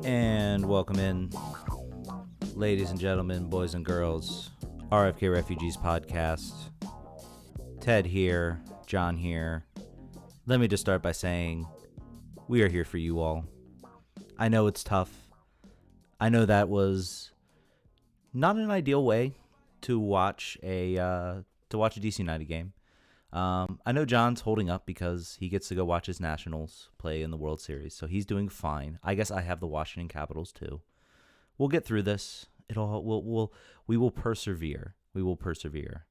And welcome in, ladies and gentlemen, boys and girls, RFK Refugees Podcast. Ted here, John here. Let me just start by saying we are here for you all. I know it's tough. I know that was not an ideal way to watch a DC United game. I know John's holding up because he gets to go watch his Nationals play in the World Series, so he's doing fine. I guess I have the Washington Capitals too. We'll get through this. We will persevere. We will persevere.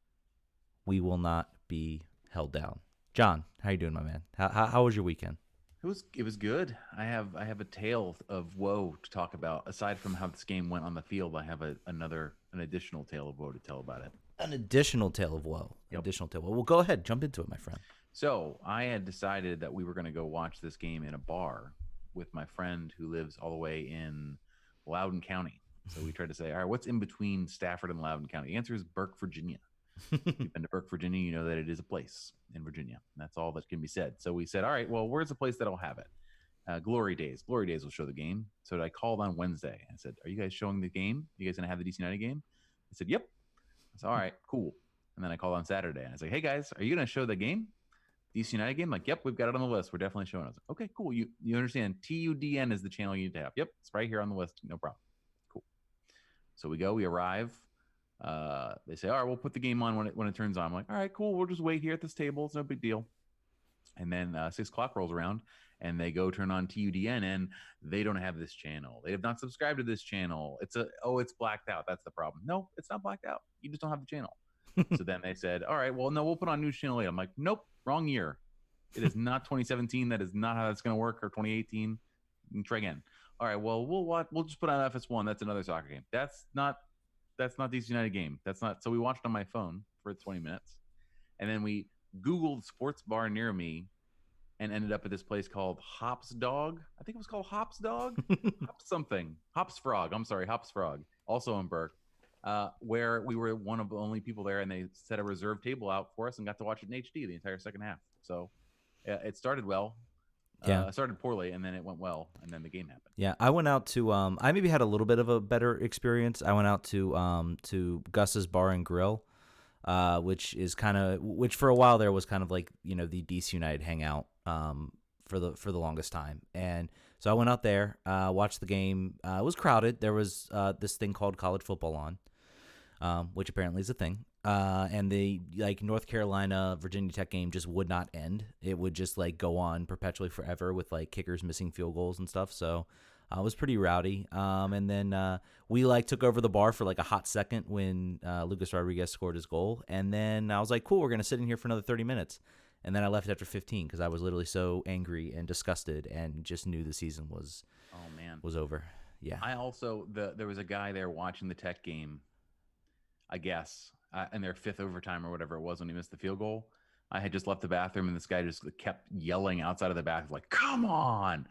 We will not be held down. John, how you doing, my man? How was your weekend? It was good. I have a tale of woe to talk about. Aside from how this game went on the field, I have an additional tale of woe to tell about it. An additional tale of woe. Yep. Additional tale. Well, go ahead, jump into it, my friend. So I had decided that we were going to go watch this game in a bar with my friend who lives all the way in Loudoun County. So we tried to say, all right, what's in between Stafford and Loudoun County? The answer is Burke, Virginia. If you've been to Burke, Virginia, you know that it is a place in Virginia. That's all that can be said. So we said, all right, well, where's the place that'll have it? Glory Days. Glory Days will show the game. So I called on Wednesday. I said, are you guys showing the game? You guys going to have the DC United game? I said, yep. I said, all right, cool. And then I called on Saturday. And I was like, hey, guys, are you going to show the game? DC United game? Like, yep, we've got it on the list. We're definitely showing it. I was like, okay, cool. You understand. TUDN is the channel you need to have. Yep, it's right here on the list. No problem. Cool. So we arrive. They say, all right, we'll put the game on when it turns on. I'm like, all right, cool. We'll just wait here at this table. It's no big deal. And then 6 o'clock rolls around and they go turn on TUDN and they don't have this channel. They have not subscribed to this channel. It's blacked out. That's the problem. No, it's not blacked out. You just don't have the channel. So then they said, all right, well, no, we'll put on news channel 8. I'm like, nope, wrong year. It is not 2017. That is not how that's going to work, or 2018. You can try again. All right, well, we'll just put on FS1. That's another soccer game. That's not DC United game. That's not. So we watched on my phone for 20 minutes. And then we Googled sports bar near me and ended up at this place called Hops Dog. I think it was called Hops Dog. Hops something. Hops Frog. I'm sorry, Hops Frog. Also in Burke. Where we were one of the only people there, and they set a reserved table out for us and got to watch it in HD the entire second half. So it started well. Yeah. It started poorly, and then it went well, and then the game happened. Yeah, I went out to I maybe had a little bit of a better experience. I went out to Gus's Bar and Grill, which for a while there was kind of like, the DC United hangout for the longest time. And so I went out there, watched the game. It was crowded. There was this thing called college football on, which apparently is a thing. And the North Carolina Virginia Tech game just would not end. It would just go on perpetually forever with kickers missing field goals and stuff. So it was pretty rowdy. And then we took over the bar for a hot second when Lucas Rodriguez scored his goal. And then I was like, cool, we're gonna sit in here for another 30 minutes. And then I left after 15 because I was literally so angry and disgusted and just knew the season was over. Yeah. I also there was a guy there watching the Tech game, I guess. In their 5th overtime or whatever it was when he missed the field goal. I had just left the bathroom and this guy just kept yelling outside of the bathroom like, come on,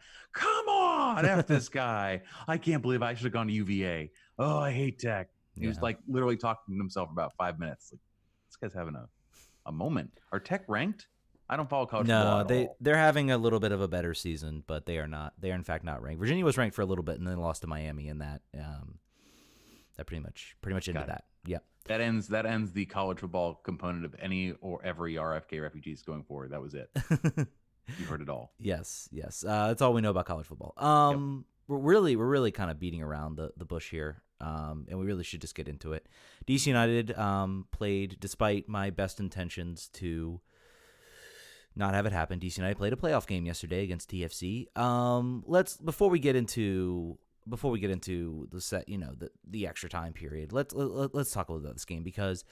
F this guy. I can't believe I should have gone to UVA. Oh, I hate Tech. He was literally talking to himself for about 5 minutes. Like, this guy's having a moment. Are Tech ranked? I don't follow college football at all. They're having a little bit of a better season, but they are not. They are in fact not ranked. Virginia was ranked for a little bit and then lost to Miami, and that pretty much ended that. Yep. That ends the college football component of any or every RFK Refugees going forward. That was it. You heard it all. Yes. That's all we know about college football. Yep. We're really kind of beating around the bush here, and we really should just get into it. DC United played, despite my best intentions to not have it happen. DC United played a playoff game yesterday against TFC. Before we get into the set, the extra time period, let's talk a little about this game, because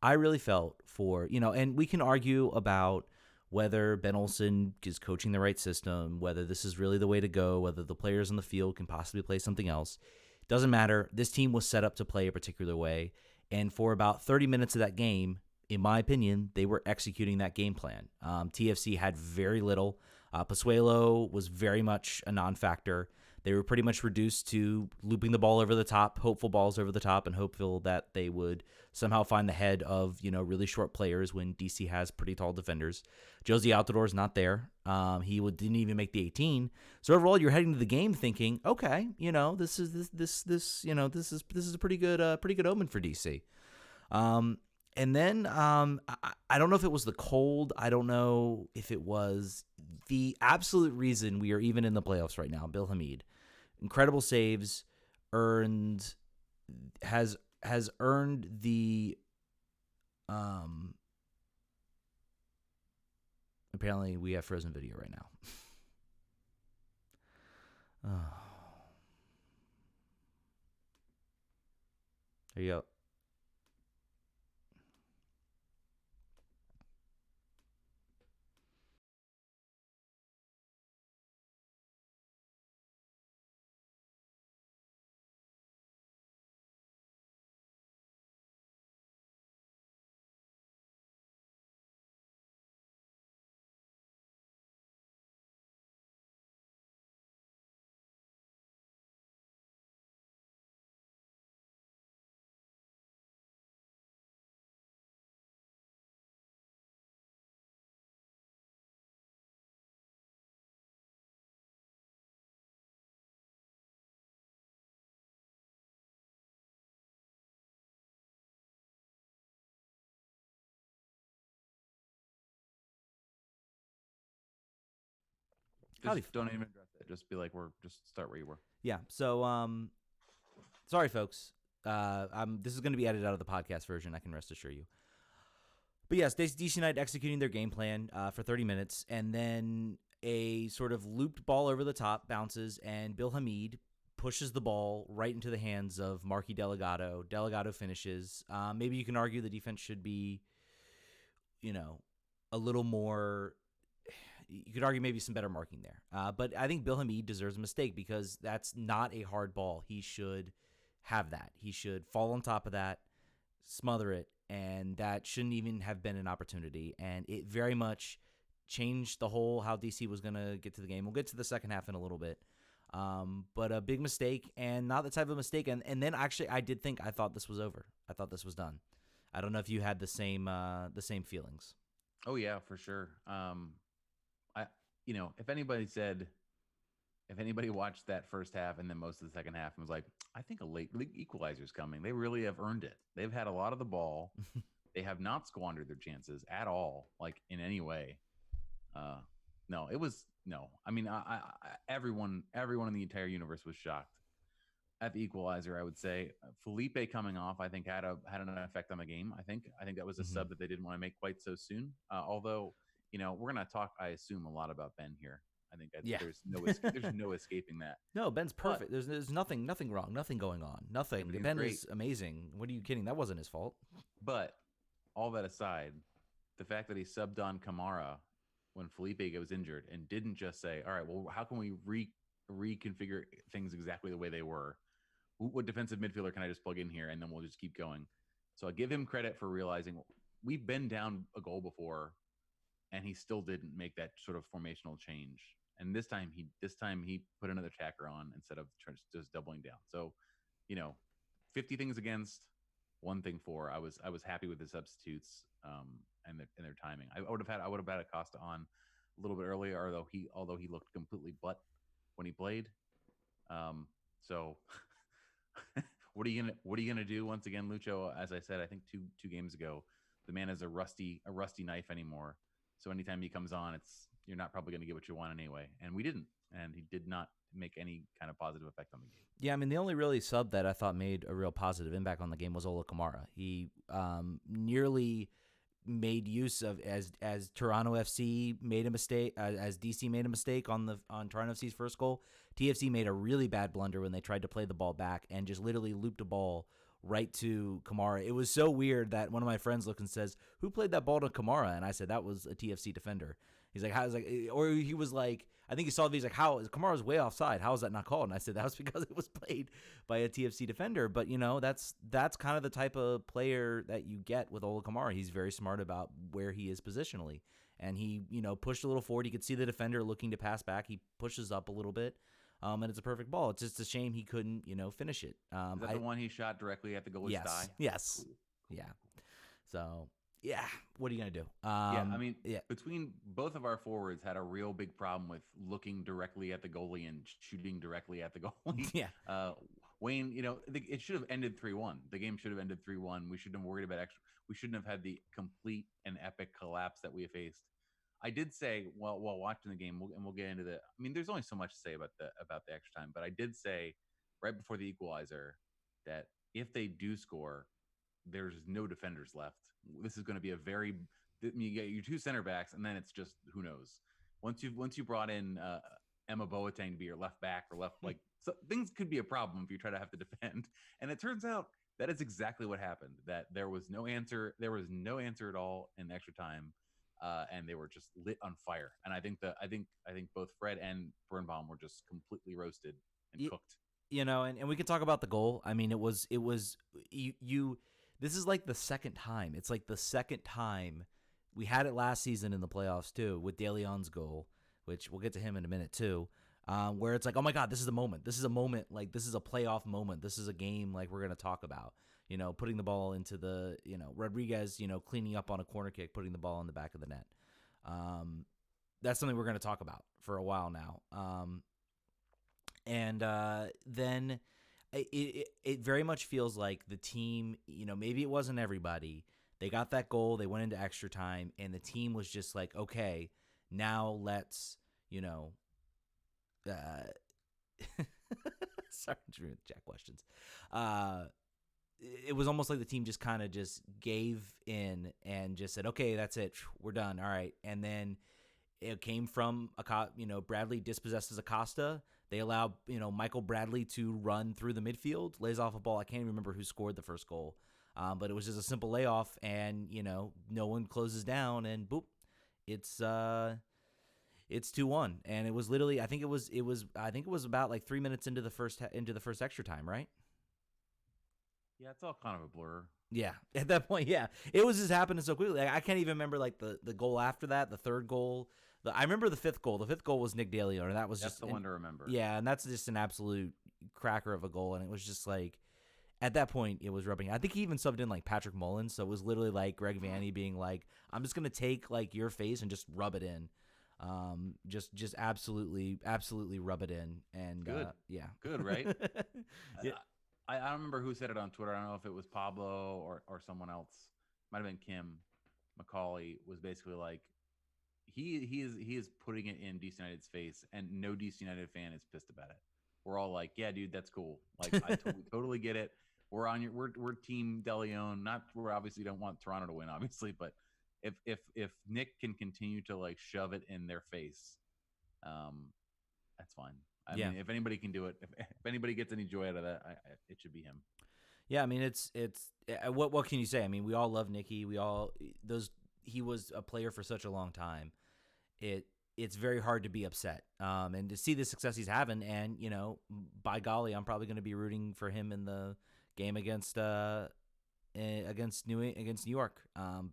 I really felt and we can argue about whether Ben Olsen is coaching the right system, whether this is really the way to go, whether the players on the field can possibly play something else. Doesn't matter. This team was set up to play a particular way, and for about 30 minutes of that game, in my opinion, they were executing that game plan. TFC had very little. Pozuelo was very much a non-factor. They were pretty much reduced to looping the ball over the top, hopeful balls over the top, and hopeful that they would somehow find the head of, really short players when DC has pretty tall defenders. Josie Altidore is not there. Didn't even make the 18. So overall, you're heading to the game thinking, okay, this is a pretty good omen for DC. And then I don't know if it was the cold. I don't know if it was the absolute reason we are even in the playoffs right now. Bill Hamid, incredible saves, has earned the apparently we have frozen video right now. There you go. Just don't even address it. Just be like, just start where you were. Yeah. So, sorry, folks. This is going to be edited out of the podcast version. I can rest assure you. But yes, DC United executing their game plan for 30 minutes, and then a sort of looped ball over the top bounces, and Bill Hamid pushes the ball right into the hands of Marky Delgado. Delgado finishes. Maybe you can argue the defense should be, a little more. You could argue maybe some better marking there. But I think Bill Hamid deserves a mistake because that's not a hard ball. He should have that. He should fall on top of that, smother it, and that shouldn't even have been an opportunity. And it very much changed the whole how DC was going to get to the game. We'll get to the second half in a little bit. But a big mistake, and not the type of mistake. And then actually I thought this was over. I thought this was done. I don't know if you had the same feelings. Oh yeah, for sure. If anybody watched that first half and then most of the second half and was like, I think a late equalizer is coming. They really have earned it. They've had a lot of the ball. They have not squandered their chances at all, like in any way. No. I mean, everyone in the entire universe was shocked at the equalizer. I would say Felipe coming off, I think had an effect on the game. I think that was a sub that they didn't want to make quite so soon. Although, we're gonna talk, I assume, a lot about Ben here. I think there's no escaping that. No, Ben's perfect. There's nothing wrong, nothing going on, nothing. Yeah, Ben is amazing. What are you kidding? That wasn't his fault. But all that aside, the fact that he subbed on Kamara when Felipe was injured and didn't just say, all right, well, how can we reconfigure things exactly the way they were? What defensive midfielder can I just plug in here and then we'll just keep going? So I give him credit for realizing we've been down a goal before and he still didn't make that sort of formational change. And this time he put another attacker on instead of just doubling down. So, 50 things against, one thing for. I was happy with the substitutes and their timing. I would have had Acosta on a little bit earlier, although he looked completely butt when he played. So what are you gonna do once again, Lucho? As I said, I think two games ago, the man is a rusty knife anymore. So anytime he comes on, you're not probably going to get what you want anyway. And we didn't. And he did not make any kind of positive effect on the game. Yeah, I mean, the only really sub that I thought made a real positive impact on the game was Ola Kamara. He nearly made use of, as Toronto FC made a mistake, as DC made a mistake on Toronto FC's first goal, TFC made a really bad blunder when they tried to play the ball back and just literally looped a ball right to Kamara. It was so weird that one of my friends looked and says, "Who played that ball to Kamara?" And I said, "That was a TFC defender." He's like, "How?" Or he was like, I think he saw the. He's like, "How is Kamara's way offside? How is that not called?" And I said, "That was because it was played by a TFC defender." But that's kind of the type of player that you get with Ola Kamara. He's very smart about where he is positionally, and he pushed a little forward. You could see the defender looking to pass back. He pushes up a little bit. and it's a perfect ball. It's just a shame he couldn't, finish it. Is that the one he shot directly at the goalie's thigh? Yes. Yeah. So, yeah, what are you going to do? Yeah, I mean, yeah. between both of our forwards had a real big problem with looking directly at the goalie and shooting directly at the goalie. Yeah. Wayne, it should have ended 3-1. The game should have ended 3-1. We shouldn't have worried about extra. We shouldn't have had the complete and epic collapse that we faced. I did say, while watching the game, and we'll get into the. I mean, there's only so much to say about the extra time, but I did say right before the equalizer that if they do score, there's no defenders left. This is going to be you get your two center backs, and then it's just who knows. Once you brought in Emma Boateng to be your left back or left, so things could be a problem if you try to have to defend. And it turns out that is exactly what happened. That there was no answer. There was no answer at all in extra time, and they were just lit on fire. And I think both Fred and Birnbaum were just completely roasted and cooked. And we can talk about the goal. I mean, it was you. This is like the second time. It's like the second time. We had it last season in the playoffs too with De Leon's goal, which we'll get to him in a minute too, where it's like, oh my God, this is a moment. This is a moment. Like, this is a playoff moment. This is a game like we're going to talk about, putting the ball into the, Rodriguez, cleaning up on a corner kick, putting the ball in the back of the net. That's something we're going to talk about for a while now. And then it very much feels like the team, maybe it wasn't everybody. They got that goal. They went into extra time, and the team was just like, okay, now let's, sorry, Jack questions. It was almost like the team just kind of just gave in and just said, okay, that's it. We're done. All right. And then it came from, Bradley dispossesses Acosta. They allow, Michael Bradley to run through the midfield, lays off a ball. I can't even remember who scored the first goal. But it was just a simple layoff, and, no one closes down, and boop, it's 2-1. And it was literally, I think it was about like 3 minutes into the first extra time, right? Yeah, it's all kind of a blur. Yeah, at that point, yeah, it was just happening so quickly. I can't even remember like the goal after that, the third goal. I remember the fifth goal. The fifth goal was Nick De Leon, and that's just the one to remember. Yeah, and that's just an absolute cracker of a goal, and it was just like, at that point, it was rubbing. I think he even subbed in like Patrick Mullins, so it was literally like Greg Vanney being like, "I'm just gonna take like your face and just rub it in, just absolutely rub it in." And good, yeah, good, right? Yeah. I don't remember who said it on Twitter. I don't know if it was Pablo or someone else. Might have been Kim McCauley. Was basically like, he is putting it in DC United's face, and no DC United fan is pissed about it. We're all like, yeah, dude, that's cool. Like, I totally get it. We're team De Leon. We obviously don't want Toronto to win, obviously, but if Nick can continue to like shove it in their face, that's fine. I mean, if anybody can do it, if anybody gets any joy out of that, it should be him. Yeah, I mean, it's what can you say? I mean, we all love Nicky. He was a player for such a long time. It's very hard to be upset, and to see the success he's having, and by golly, I'm probably going to be rooting for him in the game against New York,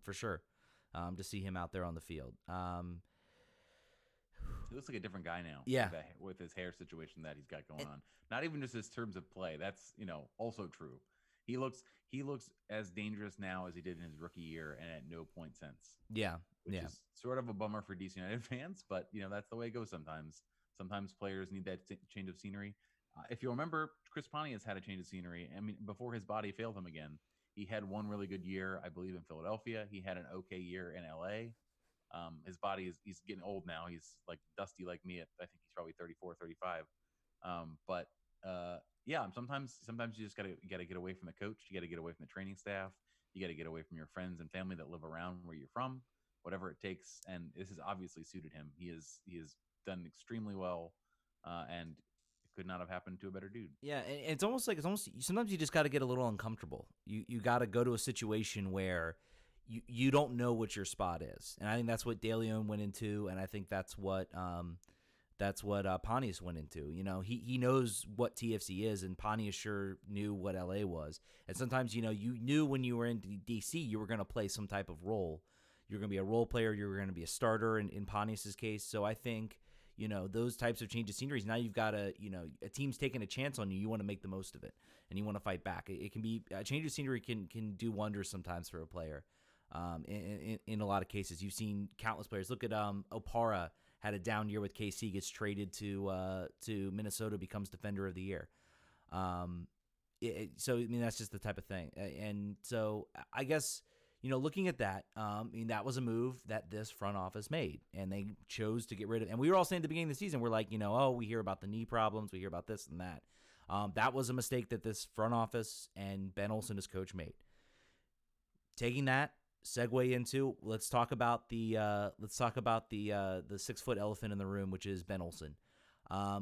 for sure, to see him out there on the field. He looks like a different guy now. Yeah, with his hair situation that he's got going on. Not even just his terms of play. That's also true. He looks as dangerous now as he did in his rookie year, and at no point since. Yeah, which is sort of a bummer for DC United fans, but that's the way it goes sometimes. Sometimes players need that change of scenery. If you remember, Chris Pontius had a change of scenery. I mean, before his body failed him again, he had one really good year, I believe, in Philadelphia. He had an okay year in LA. His body he's getting old now. He's like dusty like me. I think he's probably 34, 35. Yeah, sometimes you just gotta get away from the coach. You gotta get away from the training staff. You gotta get away from your friends and family that live around where you're from, whatever it takes. And this has obviously suited him. He has done extremely well, and it could not have happened to a better dude. Yeah, and it's almost sometimes you just got to get a little uncomfortable. You got to go to a situation where you don't know what your spot is, and I think that's what De Leon went into, and I think that's what Pontius went into. He knows what TFC is, and Pontius sure knew what LA was. And sometimes you knew when you were in DC you were going to play some type of role. You're going to be a role player. You're going to be a starter in Pontius's case. So I think those types of change of scenery. Now you've got a team's taking a chance on you. You want to make the most of it, and you want to fight back. It can be a change of scenery can do wonders sometimes for a player. In a lot of cases, you've seen countless players. Look at Opara had a down year with KC, gets traded to Minnesota, becomes Defender of the Year. So I mean that's just the type of thing, and so I guess looking at that, that was a move that this front office made, and they chose to get rid of. And we were all saying at the beginning of the season, we're like, we hear about the knee problems, we hear about this and that. That was a mistake that this front office and Ben Olsen, as coach, made. Taking that segue into let's talk about the 6-foot elephant in the room, which is Ben Olsen.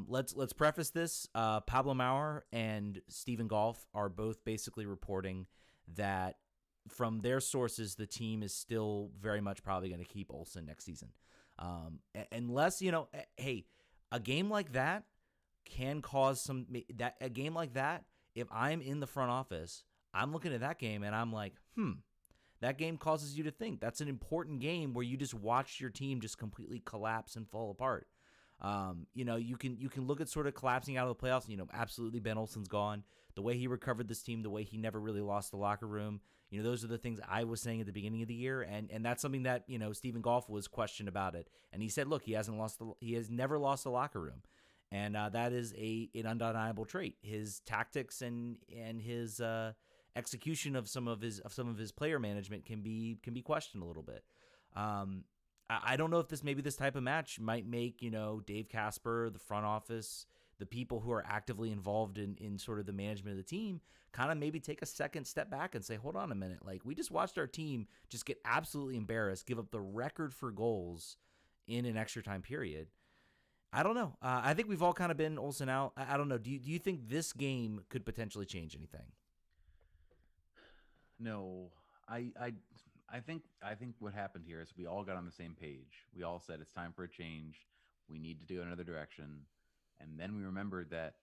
Let's preface this. Pablo Maurer and Stephen Goff are both basically reporting that from their sources, the team is still very much probably going to keep Olsen next season. Unless, hey, a game like that can cause a game like that, if I'm in the front office, I'm looking at that game and I'm like, that game causes you to think. That's an important game where you just watch your team just completely collapse and fall apart. You can look at sort of collapsing out of the playoffs. Absolutely Ben Olsen's gone. The way he recovered this team, the way he never really lost the locker room. Those are the things I was saying at the beginning of the year, and that's something that Stephen Goff was questioned about it, and he said, look, he has never lost the locker room, and that is an undeniable trait. His tactics and his execution of some of his player management can be questioned a little bit. I don't know if this type of match might make, Dave Casper, the front office, the people who are actively involved in sort of the management of the team, kind of maybe take a second step back and say, hold on a minute. Like, we just watched our team just get absolutely embarrassed, give up the record for goals in an extra time period. I don't know. I think we've all kind of been Olsen out. I don't know. Do you think this game could potentially change anything? No, I think what happened here is we all got on the same page. We all said it's time for a change. We need to do another direction. And then we remembered that,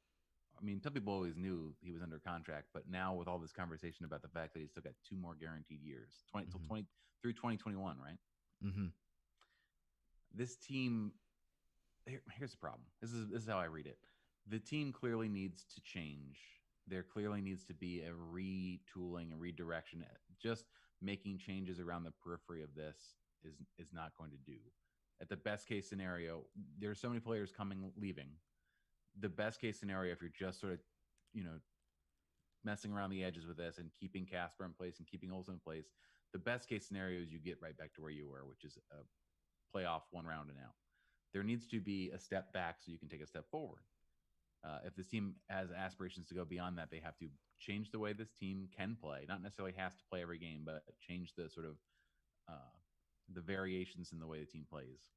some people always knew he was under contract, but now with all this conversation about the fact that he's still got 2 more guaranteed years, 20 through 2021, right? Mm-hmm. This team, here's the problem. This is how I read it. The team clearly needs to change. There clearly needs to be a retooling, a redirection. Just making changes around the periphery of this is not going to do. At the best case scenario, there's so many players leaving. The best case scenario, if you're just sort of, messing around the edges with this and keeping Casper in place and keeping Olsen in place, the best case scenario is you get right back to where you were, which is a playoff 1 round and out. There needs to be a step back so you can take a step forward. If this team has aspirations to go beyond that, they have to change the way this team can play. Not necessarily has to play every game, but change the sort of the variations in the way the team plays,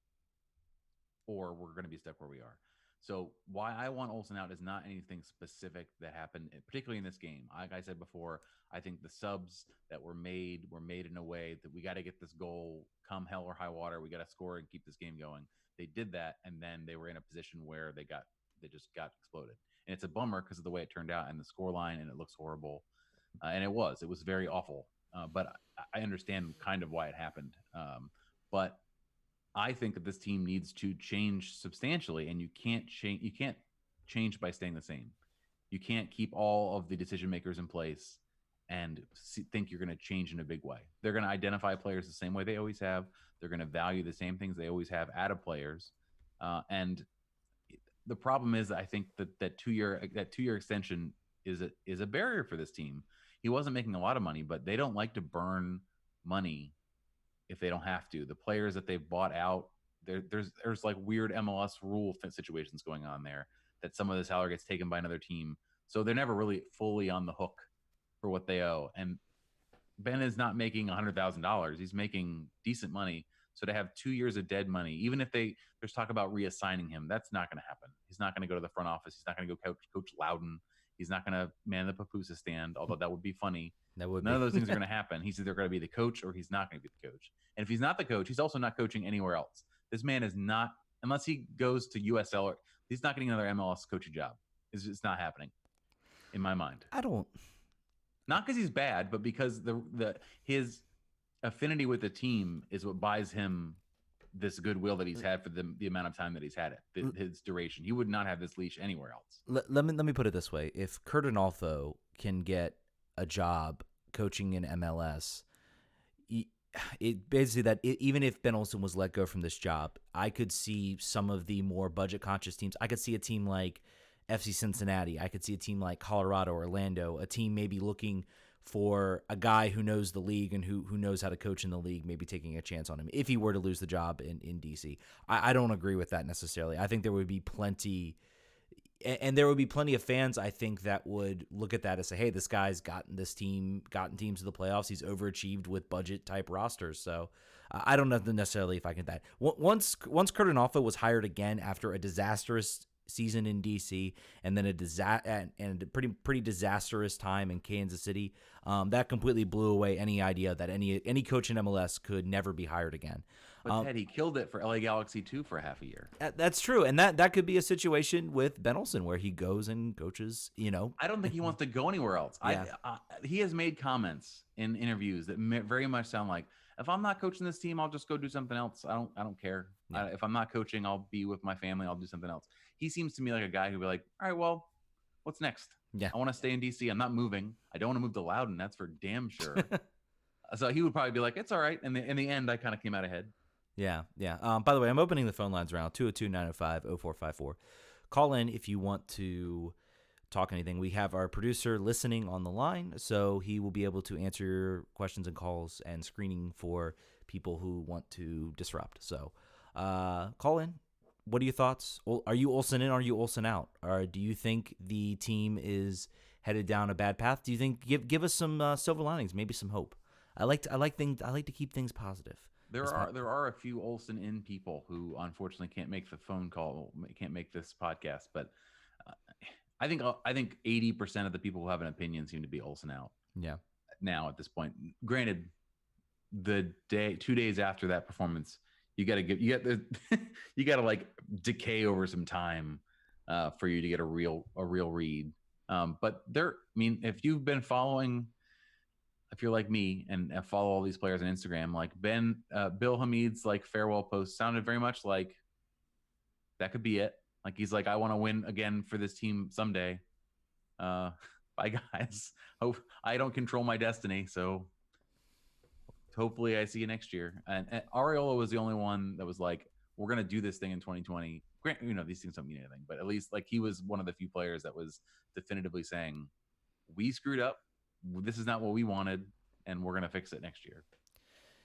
or we're going to be stuck where we are. So why I want Olsen out is not anything specific that happened, particularly in this game. Like I said before, I think the subs that were made in a way that we got to get this goal come hell or high water. We got to score and keep this game going. They did that, and then they were in a position where they just got exploded. And it's a bummer because of the way it turned out and the score line, and it looks horrible. And it was very awful. But I understand kind of why it happened. But I think that this team needs to change substantially, and you can't change by staying the same. You can't keep all of the decision makers in place and think you're going to change in a big way. They're going to identify players the same way they always have. They're going to value the same things they always have out of players. And the problem is, I think that 2-year extension is a barrier for this team. He wasn't making a lot of money, but they don't like to burn money if they don't have to. The players that they've bought out, there's like weird MLS rule situations going on there that some of the salary gets taken by another team. So they're never really fully on the hook for what they owe. And Ben is not making $100,000. He's making decent money. So to have 2 years of dead money, even if there's talk about reassigning him, that's not going to happen. He's not going to go to the front office. He's not going to go coach Loudon. He's not going to man the Papusa stand, although that would be funny. None of those things are going to happen. He's either going to be the coach or he's not going to be the coach. And if he's not the coach, he's also not coaching anywhere else. This man is not, unless he goes to USL, or he's not getting another MLS coaching job. It's not happening in my mind. Not because he's bad, but because his affinity with the team is what buys him this goodwill that he's had for the amount of time that he's had it, his duration. He would not have this leash anywhere else. Let me put it this way: if Kurt Anolfo can get a job coaching in MLS, it basically that even if Ben Olsen was let go from this job, I could see some of the more budget conscious teams. I could see a team like FC Cincinnati. I could see a team like Colorado, Orlando, a team maybe looking for a guy who knows the league and who knows how to coach in the league, maybe taking a chance on him if he were to lose the job in DC. I don't agree with that necessarily. I think there would be plenty, and there would be plenty of fans, I think, that would look at that and say, hey, this guy's gotten teams to the playoffs. He's overachieved with budget type rosters. So I don't know necessarily if I can that. Once Kurt Anolfo was hired again after a disastrous season in DC and then a pretty disastrous time in Kansas City, that completely blew away any idea that any coach in MLS could never be hired again. But Ted, he killed it for LA Galaxy too for half a year. That's true, and that could be a situation with Ben Olsen where he goes and coaches. I don't think he wants to go anywhere else. Yeah. He has made comments in interviews that very much sound like, if I'm not coaching this team, I'll just go do something else. I don't care. Yeah. If I'm not coaching, I'll be with my family. I'll do something else. He seems to me like a guy who'd be like, all right, well, what's next? Yeah. I want to stay in DC. I'm not moving. I don't want to move to Loudoun. That's for damn sure. So he would probably be like, it's all right. And in the end, I kind of came out ahead. Yeah. By the way, I'm opening the phone lines around 202-905-0454. Call in if you want to talk anything. We have our producer listening on the line, so he will be able to answer your questions and calls and screening for people who want to disrupt. So call in. What are your thoughts? Are you Olsen in? Are you Olsen out? Or do you think the team is headed down a bad path? Do you think give us some silver linings, maybe some hope? I like to keep things positive. There are a few Olsen in people who unfortunately can't make the phone call, can't make this podcast, but I think 80% of the people who have an opinion seem to be Olsen out. Yeah. Now at this point, granted, 2 days after that performance, you got to like decay over some time for you to get a real read. But if you've been following, if you're like me and follow all these players on Instagram, like Bill Hamid's like farewell post sounded very much like that could be it. Like he's like, I want to win again for this team someday. Bye guys. Hope I don't control my destiny. So hopefully I see you next year. And Arriola was the only one that was like, we're going to do this thing in 2020. These things don't mean anything, but at least like he was one of the few players that was definitively saying, we screwed up. This is not what we wanted, and we're going to fix it next year.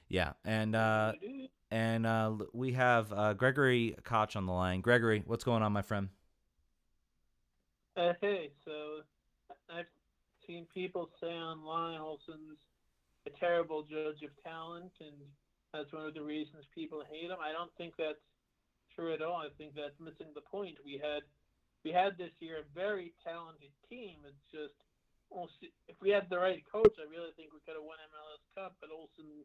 Yeah. And we have Gregory Koch on the line. Gregory, what's going on, my friend? Hey, so I've seen people say online Olsen's a terrible judge of talent, and that's one of the reasons people hate him. I don't think that's true at all. I think that's missing the point. We had this year a very talented team. It's just, if we had the right coach, I really think we could have won MLS Cup, but Olsen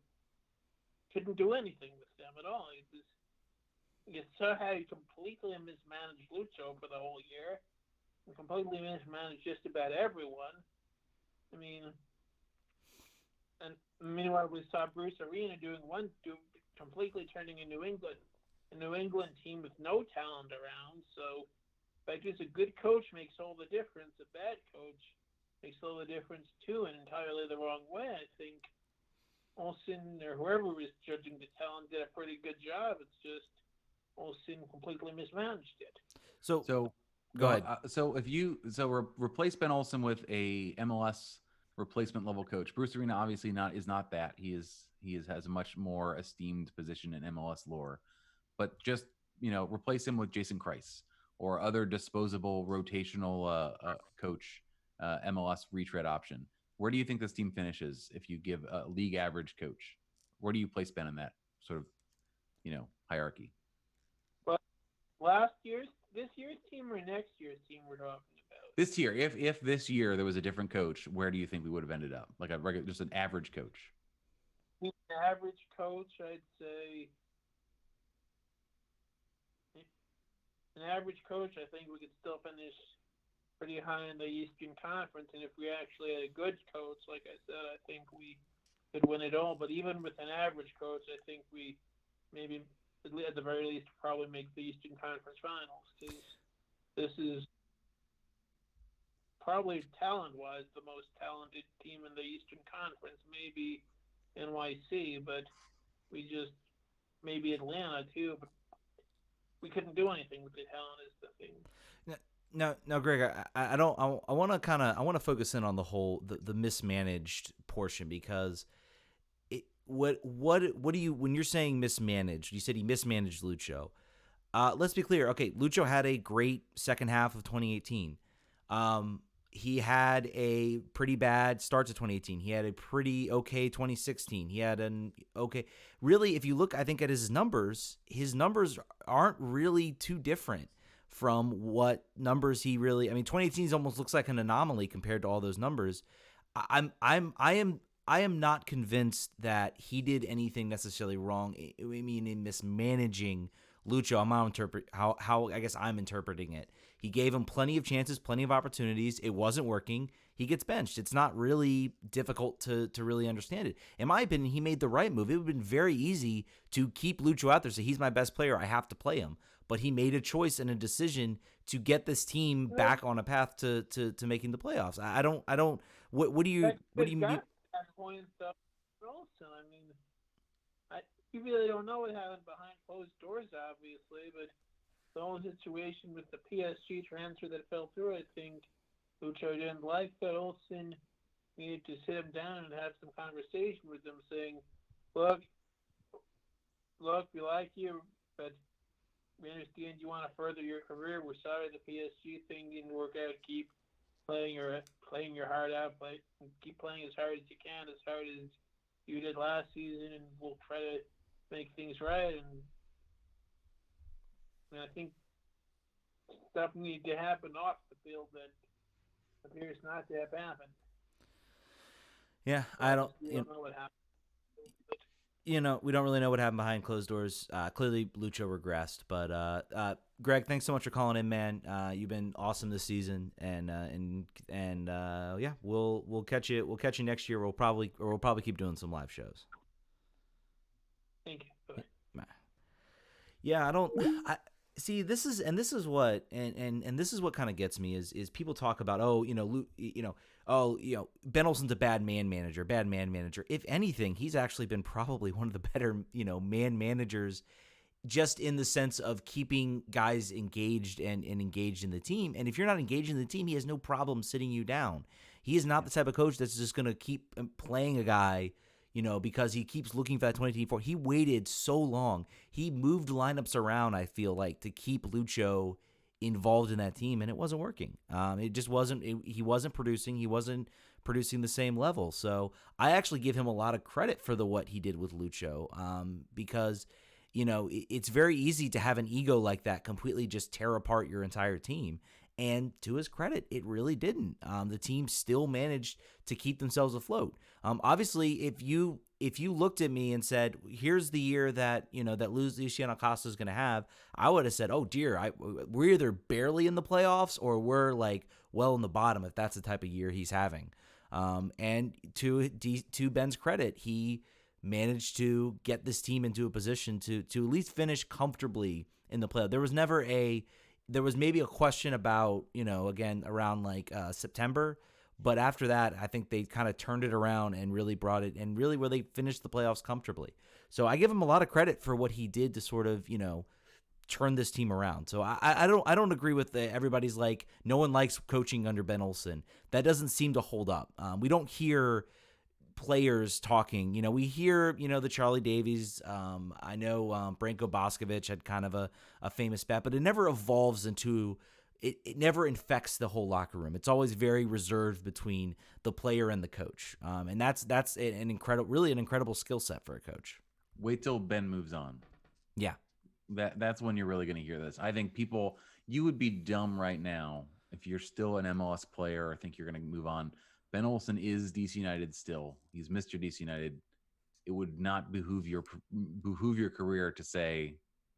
couldn't do anything with them at all. You saw how he completely mismanaged Lucho for the whole year, and completely mismanaged just about everyone. I mean, and meanwhile we saw Bruce Arena completely turning a New England team with no talent around. So, like, just a good coach makes all the difference. A bad coach makes all the difference too, in entirely the wrong way. I think Olsen or whoever was judging the talent did a pretty good job. It's just Olsen completely mismanaged it. So go ahead. Replace Ben Olsen with a MLS replacement level coach. Bruce Arena obviously is not that. He has a much more esteemed position in MLS lore. But just replace him with Jason Kreis or other disposable rotational coach, MLS retread option. Where do you think this team finishes if you give a league average coach? Where do you place Ben in that sort of, hierarchy? Well, this year's team or next year's team we're talking about? This year, if this year there was a different coach, where do you think we would have ended up? Like just an average coach. An average coach, I'd say. An average coach, I think we could still finish pretty high in the Eastern Conference, and if we actually had a good coach, like I said, I think we could win it all. But even with an average coach, I think we maybe at the very least, probably make the Eastern Conference Finals. Because this is probably talent-wise the most talented team in the Eastern Conference. Maybe NYC, but we just maybe Atlanta too. But we couldn't do anything with the talent. Is the thing. No, Greg. I don't. I want to I want to focus in on the whole the mismanaged portion because what do you when you're saying mismanaged? You said he mismanaged Lucho. Let's be clear. Okay, Lucho had a great second half of 2018. He had a pretty bad start to 2018. He had a pretty okay 2016. He had an okay. Really, if you look, I think at his numbers aren't really too different from what numbers he really. I mean, 2018 almost looks like an anomaly compared to all those numbers. I am not convinced that he did anything necessarily wrong. I mean, in mismanaging Lucho, I'm not interpret how I guess I'm interpreting it. He gave him plenty of chances, plenty of opportunities. It wasn't working. He gets benched. It's not really difficult to really understand it. In my opinion, he made the right move. It would have been very easy to keep Lucho out there, say he's my best player, I have to play him. But he made a choice and a decision to get this team back on a path to making the playoffs. I don't. What do you mean? That point stuff. Also, I mean, you really don't know what happened behind closed doors, obviously, but the whole situation with the PSG transfer that fell through, I think Lucho didn't like that. Olsen needed to sit him down and have some conversation with him, saying, look, we like you, but we understand you want to further your career. We're sorry the PSG thing didn't work out. Keep playing your heart out. Keep playing as hard as you can, as hard as you did last season, and we'll try to make things right. And I think stuff needs to happen off the field that appears not to have happened. Yeah, I don't know what happened. We don't really know what happened behind closed doors. Clearly, Lucho regressed. But Greg, thanks so much for calling in, man. You've been awesome this season, and yeah, we'll catch you. We'll catch you next year. We'll probably keep doing some live shows. Thank you. Bye. Yeah, I see. This is what this is what kind of gets me is people talk about Ben Olsen's a bad man manager. If anything, he's actually been probably one of the better man managers, just in the sense of keeping guys engaged and engaged in the team. And if you're not engaged in the team, he has no problem sitting you down. He is not the type of coach that's just going to keep playing a guy, because he keeps looking for that 2024. He waited so long. He moved lineups around, I feel like, to keep Lucho involved in that team, and it wasn't working. It just wasn't. He wasn't producing. He wasn't producing the same level. So I actually give him a lot of credit for what he did with Lucho, because it's very easy to have an ego like that completely just tear apart your entire team. And to his credit, it really didn't. The team still managed to keep themselves afloat. Obviously, if you looked at me and said, "Here's the year that that Luciano Acosta is going to have," I would have said, "Oh dear, we're either barely in the playoffs or we're like well in the bottom if that's the type of year he's having." And to Ben's credit, he managed to get this team into a position to at least finish comfortably in the playoff. There was maybe a question about, again, around like September. But after that, I think they kind of turned it around and really brought it, and really where they finished the playoffs comfortably. So I give him a lot of credit for what he did to sort of, turn this team around. So I don't agree with everybody's like, no one likes coaching under Ben Olsen. That doesn't seem to hold up. We don't hear players talking. We hear, the Charlie Davies. I know Branko Boskovic had kind of a famous bet, but it never evolves into it never infects the whole locker room. It's always very reserved between the player and the coach. And that's an incredible skill set for a coach. Wait till Ben moves on. Yeah. That's when you're really going to hear this. I think you would be dumb right now if you're still an MLS player or think you're going to move on. Ben Olsen is DC United still. He's Mr. DC United. It would not behoove your career to say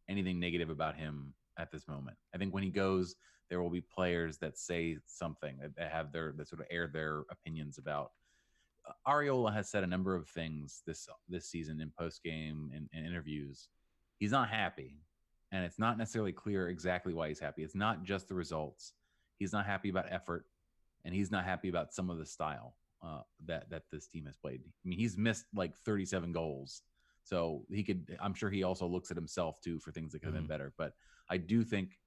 anything negative about him at this moment. I think when he goes, there will be players that say something, that have that sort of air their opinions about. Arriola has said a number of things this season in post game and interviews he's not happy, and it's not necessarily clear exactly why he's happy. It's not just the results. He's not happy about effort, and he's not happy about some of the style that this team has played. I mean, he's missed like 37 goals, so he could. I'm sure he also looks at himself too for things that could have been better. But I do think,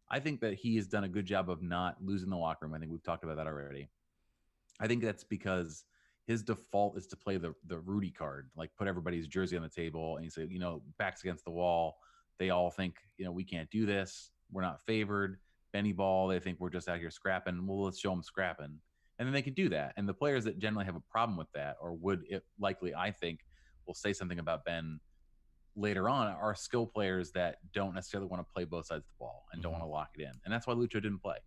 I think that he has done a good job of not losing the locker room. I think we've talked about that already. I think that's because his default is to play the Rudy card, like put everybody's jersey on the table and you say, backs against the wall. They all think, we can't do this. We're not favored. Benny ball. They think we're just out here scrapping. Well, let's show them scrapping. And then they can do that. And the players that generally have a problem with that, or would it likely, I think, will say something about Ben later on, are skill players that don't necessarily want to play both sides of the ball and don't want to lock it in. And that's why Lucho didn't play,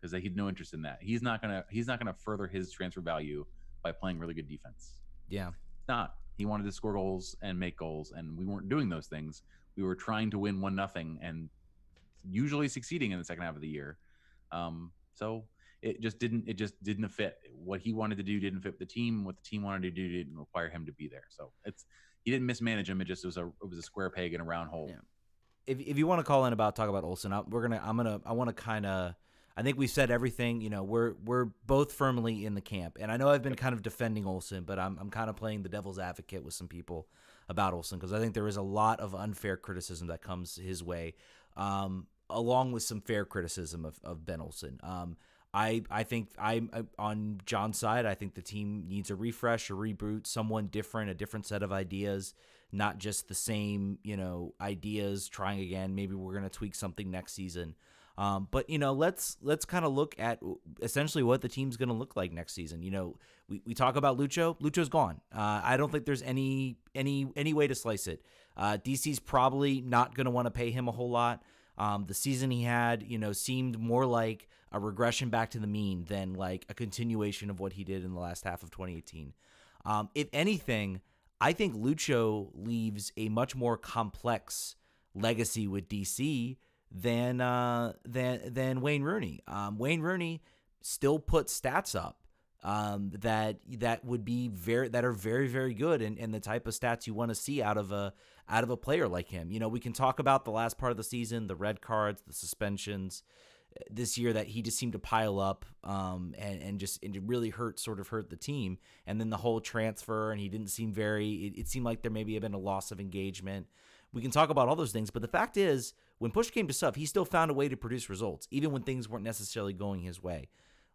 because he had no interest in that. He's not gonna further his transfer value by playing really good defense. Yeah. It's not. He wanted to score goals and make goals, and we weren't doing those things. We were trying to win 1-0 and usually succeeding in the second half of the year. So it just didn't fit. What he wanted to do didn't fit the team. What the team wanted to do didn't require him to be there. So he didn't mismanage him. It was a square peg in a round hole. Yeah. If you want to call in talk about Olsen, I want to kind of. I think we said everything. We're both firmly in the camp, and I know I've been kind of defending Olsen, but I'm kind of playing the devil's advocate with some people about Olsen, because I think there is a lot of unfair criticism that comes his way, along with some fair criticism of Ben Olsen. I think I'm on John's side. I think the team needs a refresh, a reboot, someone different, a different set of ideas, not just the same, ideas trying again. Maybe we're going to tweak something next season. But let's kind of look at essentially what the team's going to look like next season. We talk about Lucho. Lucho's gone. I don't think there's any way to slice it. DC's probably not going to want to pay him a whole lot. The season he had, seemed more like a regression back to the mean than like a continuation of what he did in the last half of 2018. If anything, I think Lucho leaves a much more complex legacy with DC than Wayne Rooney. Wayne Rooney still puts stats up that would be that are very, very good, and the type of stats you want to see out of a player like him. We can talk about the last part of the season, the red cards, the suspensions this year that he just seemed to pile up, and it really hurt the team. And then the whole transfer, and he didn't seem it seemed like there maybe had been a loss of engagement. We can talk about all those things, but the fact is, when push came to shove, he still found a way to produce results, even when things weren't necessarily going his way.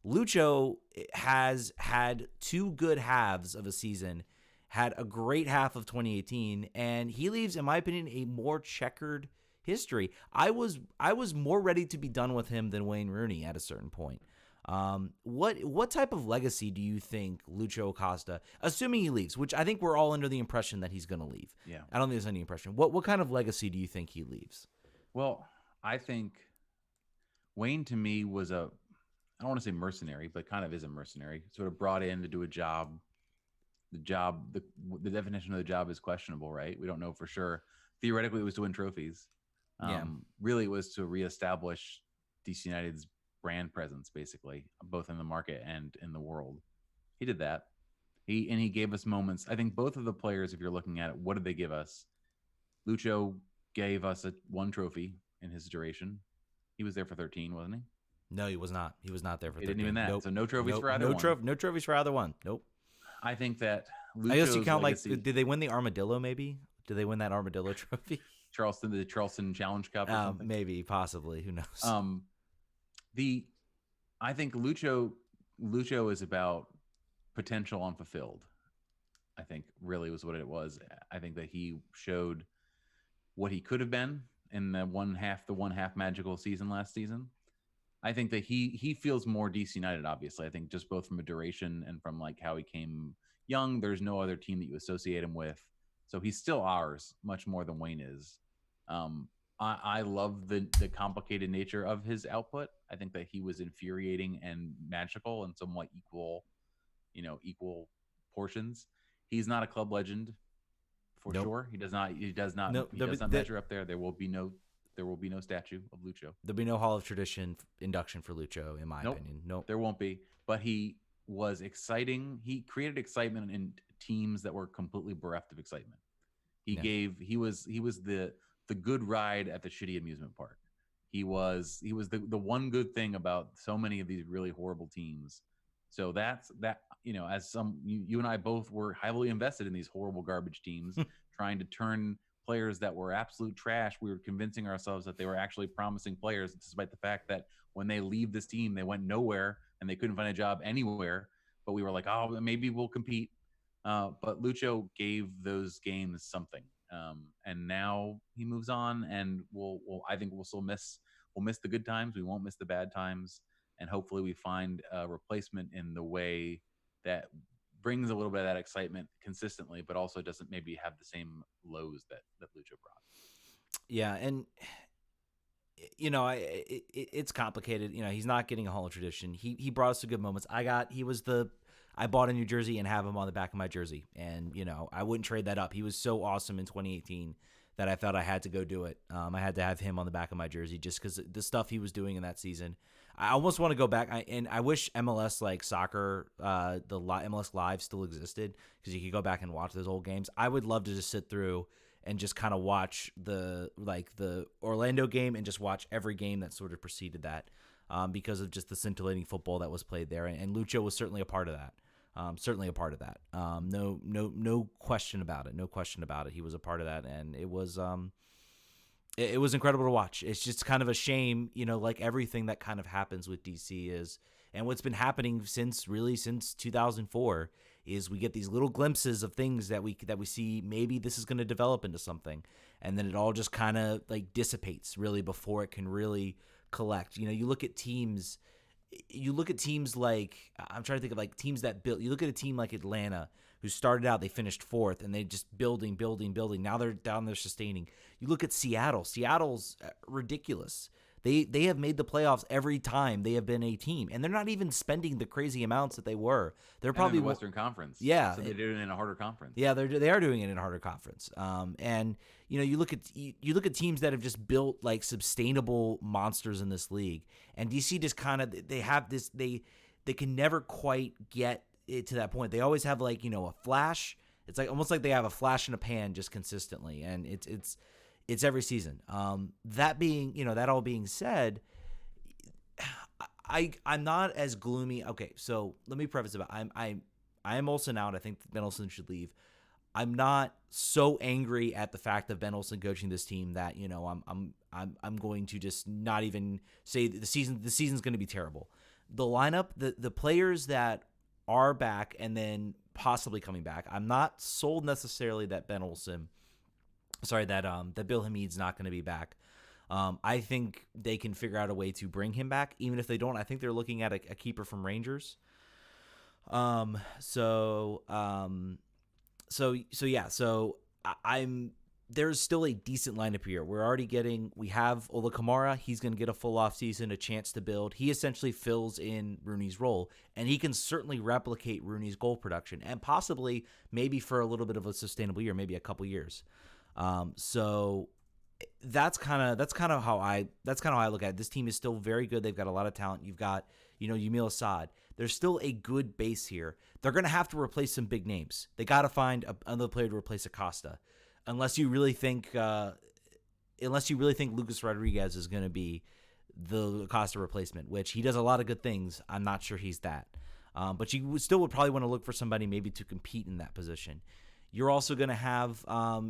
Lucho has had two good halves of a season, had a great half of 2018, and he leaves, in my opinion, a more checkered history. I was more ready to be done with him than Wayne Rooney at a certain point. What type of legacy do you think Lucho Acosta, assuming he leaves, which I think we're all under the impression that he's going to leave. Yeah. I don't think there's any impression. What kind of legacy do you think he leaves? Well, I think Wayne, to me, was I don't want to say mercenary, but kind of is a mercenary, sort of brought in to do a job. The definition of the job is questionable, right? We don't know for sure. Theoretically, it was to win trophies. Really, it was to reestablish DC United's brand presence, basically, both in the market and in the world. He did that. He gave us moments. I think both of the players, if you're looking at it, what did they give us? Lucho gave us one trophy in his duration. He was there for 13, wasn't he? No, he was not. He was not there for 13. He didn't even that. Nope. So no trophies for either one. No trophies for either one. Nope. I think that Lucho's I guess you count legacy, did they win the Armadillo maybe? Did they win that Armadillo trophy? the Charleston Challenge Cup or something? Maybe, possibly. Who knows? I think Lucho is about potential unfulfilled. I think really was what it was. I think that he showed what he could have been in the one half magical season last season. I think that he feels more DC United, obviously. I think just both from a duration and from like how he came young, there's no other team that you associate him with. So he's still ours much more than Wayne is. I love the complicated nature of his output. I think that he was infuriating and magical and somewhat equal portions. He's not a club legend for sure. He does not measure up there. There will be no statue of Lucho. There'll be no Hall of Tradition induction for Lucho, in my opinion. Nope. There won't be. But he was exciting. He created excitement in teams that were completely bereft of excitement. He was the the good ride at the shitty amusement park. He was the one good thing about so many of these really horrible teams. So that's that. As you and I both were heavily invested in these horrible garbage teams, trying to turn players that were absolute trash. We were convincing ourselves that they were actually promising players, despite the fact that when they leave this team, they went nowhere and they couldn't find a job anywhere. But we were like, oh, maybe we'll compete. But Lucho gave those games something, and now he moves on, and I think we'll miss the good times. We won't miss the bad times, and hopefully we find a replacement in the way that brings a little bit of that excitement consistently, but also doesn't maybe have the same lows that Lucho brought. Yeah, and it's complicated. He's not getting a Hall of Tradition. He brought us to good moments. I bought a new jersey and have him on the back of my jersey, and I wouldn't trade that up. He was so awesome in 2018 that I felt I had to go do it. I had to have him on the back of my jersey just because the stuff he was doing in that season. I almost want to go back, and I wish MLS like soccer, the MLS Live still existed because you could go back and watch those old games. I would love to just sit through and just kind of watch the Orlando game and just watch every game that sort of preceded that, because of just the scintillating football that was played there. And Lucho was certainly a part of that. No question about it. No question about it. He was a part of that, and it was incredible to watch. It's just kind of a shame, like everything that kind of happens with DC is, and what's been happening since 2004 is we get these little glimpses of things that we see. Maybe this is going to develop into something, and then it all just kind of like dissipates really before it can really collect. You look at teams. You look at teams like, I'm trying to think of like teams that built. You look at a team like Atlanta, who started out, they finished fourth, and they just building. Now they're down there sustaining. You look at Seattle. Seattle's ridiculous. They have made the playoffs every time they have been a team, and they're not even spending the crazy amounts that they were. They're probably in the Western Conference. Yeah, so they're doing it in a harder conference. Yeah, they are doing it in a harder conference. And you look at teams that have just built like sustainable monsters in this league, and DC just kind of they have this they can never quite get it to that point. They always have like a flash. It's like almost like they have a flash in a pan just consistently, and it's every season. That all being said, I'm not as gloomy. Okay, so let me preface about I am Olsen out. I think Ben Olsen should leave. I'm not so angry at the fact of Ben Olsen coaching this team that I'm going to just not even say the season's going to be terrible. The lineup, the players that are back and then possibly coming back, I'm not sold necessarily that that Bill Hamid's not going to be back. I think they can figure out a way to bring him back. Even if they don't, I think they're looking at a keeper from Rangers. There's still a decent lineup here. We have Ola Kamara. He's going to get a full off season, a chance to build. He essentially fills in Rooney's role, and he can certainly replicate Rooney's goal production, and possibly maybe for a little bit of a sustainable year, maybe a couple years. So that's kind of how I look at it. This team is still very good. They've got a lot of talent. You've got, Yamil Assad. There's still a good base here. They're going to have to replace some big names. They got to find another player to replace Acosta. Unless you really think Lucas Rodriguez is going to be the Acosta replacement, which he does a lot of good things. I'm not sure he's that. But you still would probably want to look for somebody maybe to compete in that position. You're also going to have,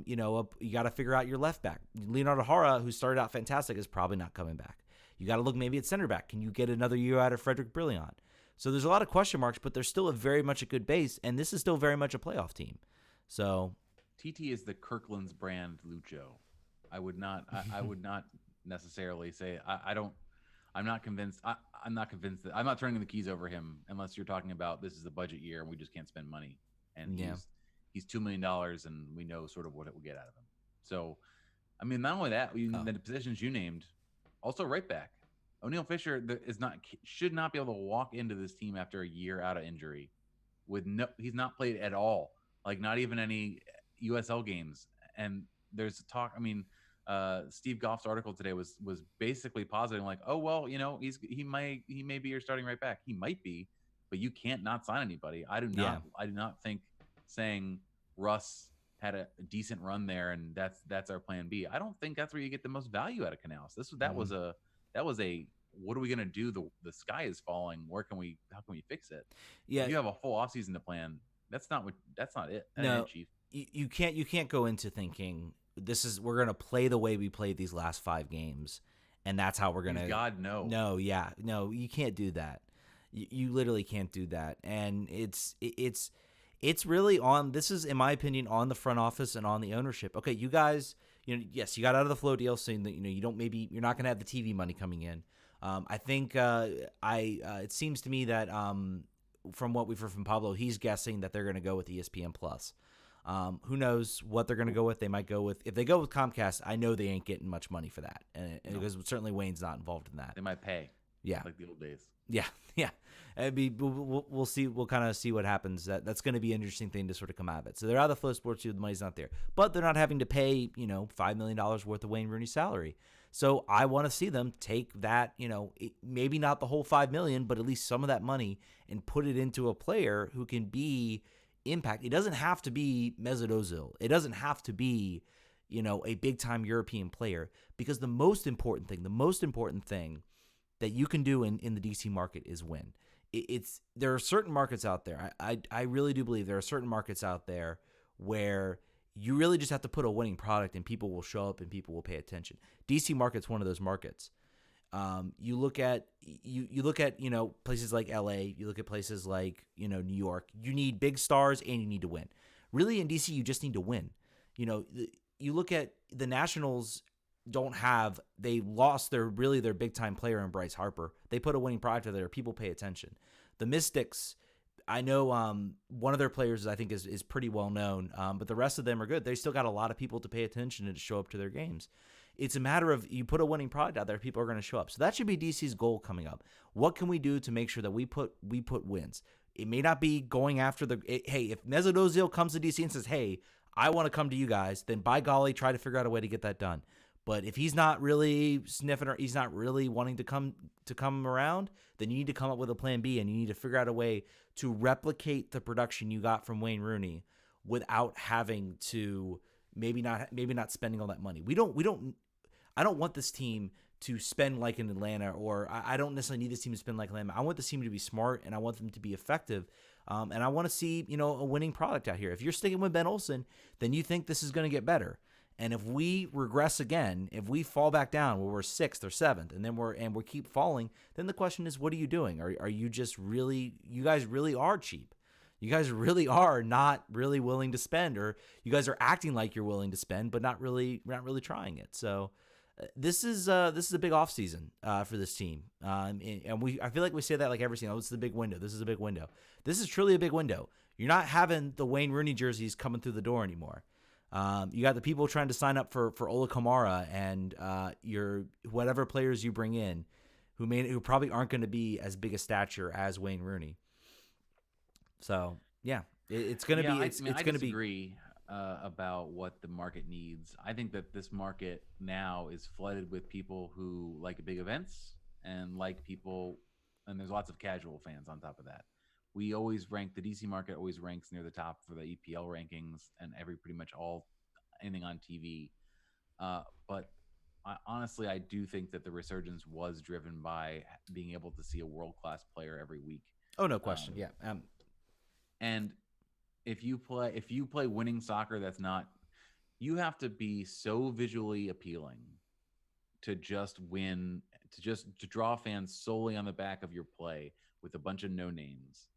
you got to figure out your left back. Leonardo Jara, who started out fantastic, is probably not coming back. You got to look maybe at center back. Can you get another year out of Frederick Brilliant? So there's a lot of question marks, but there's still very much a good base, and this is still very much a playoff team. So TT is the Kirkland's brand Lucho. I would not necessarily say I'm not convinced. I'm not convinced that I'm not turning the keys over him unless you're talking about this is a budget year and we just can't spend money. And he's $2 million and we know sort of what it will get out of him. So, I mean, not only that, the positions you named, also right back. O'Neal Fisher should not be able to walk into this team after a year out of injury he's not played at all, like not even any USL games. And there's talk. I mean, Steve Goff's article today was basically positing like, oh well, he may be your starting right back. He might be, but you can't not sign anybody. I do not think saying Russ had a decent run there, and that's our plan B. I don't think that's where you get the most value out of Canals. That was a what are we gonna do? The sky is falling. How can we fix it? Yeah, If you have a full offseason to plan, that's not it. That ain't no, it, Chief. you can't go into thinking we're gonna play the way we played these last 5 games, and that's how we're Please gonna. God, no. No, yeah, no, you can't do that. You literally can't do that, and it's really on. This is, in my opinion, on the front office and on the ownership. Okay, you guys, yes, you got out of the Flow deal, saying that you're not gonna have the TV money coming in. I think it seems to me that from what we've heard from Pablo, he's guessing that they're going to go with ESPN Plus. Who knows what they're going to go with? They might go with, if they go with Comcast, I know they ain't getting much money for that, and because certainly Wayne's not involved in that. They might pay. Yeah, like the old days. Yeah. We'll see. We'll kind of see what happens. That's going to be an interesting thing to sort of come out of it. So they're out of the Flow Sports. The money's not there, but they're not having to pay $5 million worth of Wayne Rooney salary. So I want to see them take that, maybe not the whole $5 million, but at least some of that money and put it into a player who can be impact. It doesn't have to be Mesut Ozil. It doesn't have to be, a big time European player, because the most important thing that you can do in the DC market is win. There are certain markets out there. I really do believe there are certain markets out there where you really just have to put a winning product and people will show up and people will pay attention. DC market's one of those markets. You look at places like LA, you look at places like New York. You need big stars and you need to win. Really, in DC, you just need to win. You look at the Nationals. They lost their big time player in Bryce Harper. They put a winning product out there. People pay attention. The Mystics, I know one of their players I think is pretty well known, but the rest of them are good. They still got a lot of people to pay attention and to show up to their games. It's a matter of you put a winning product out there, people are going to show up. So that should be DC's goal coming up. What can we do to make sure that we put wins? It may not be going after hey, if Mesut Ozil comes to DC and says, hey, I want to come to you guys, then by golly, try to figure out a way to get that done. But if he's not really sniffing or he's not really wanting to come around, then you need to come up with a plan B, and you need to figure out a way to replicate the production you got from Wayne Rooney without having to maybe not spending all that money. I don't want this team to spend like in Atlanta, or I don't necessarily need this team to spend like Atlanta. I want this team to be smart, and I want them to be effective. And I want to see, a winning product out here. If you're sticking with Ben Olsen, then you think this is going to get better. And if we regress again, if we fall back down where we're 6th or 7th, and then we keep falling, then the question is, what are you doing? Are you just really, you guys really are cheap? You guys really are not really willing to spend, or you guys are acting like you're willing to spend, but not really trying it. So this is a big offseason for this team. And I feel like we say that like every season. Oh, it's the big window. This is a big window. This is truly a big window. You're not having the Wayne Rooney jerseys coming through the door anymore. You got the people trying to sign up for Ola Kamara and your whatever players you bring in, who probably aren't going to be as big a stature as Wayne Rooney. So yeah, it's going to be. It's going to be. I disagree about what the market needs. I think that this market now is flooded with people who like big events and and there's lots of casual fans on top of that. We always rank, the DC market always ranks near the top for the EPL rankings and pretty much anything on TV. But honestly, I do think that the resurgence was driven by being able to see a world-class player every week. Oh, no question. Yeah. And if you play winning soccer, you have to be so visually appealing to just win, to draw fans solely on the back of your play with a bunch of no names,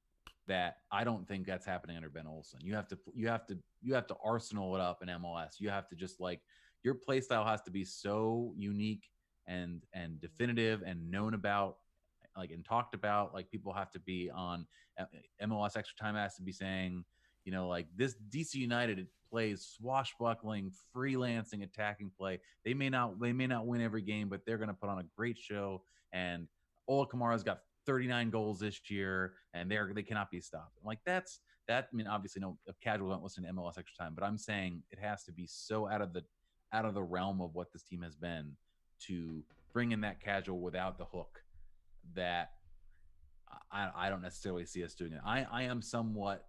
that I don't think that's happening under Ben Olsen. You have to Arsenal it up in MLS. You have to just your play style has to be so unique and definitive and known about, and talked about. People have to be on MLS Extra Time has to be saying, this DC United plays swashbuckling, freelancing, attacking play. They may not win every game, but they're going to put on a great show. And Ola Kamara's got 39 goals this year, and they cannot be stopped. That. I mean, obviously, no, a casual don't listen to MLS Extra Time, but I'm saying it has to be so out of the realm of what this team has been to bring in that casual without the hook that I don't necessarily see us doing it. I am somewhat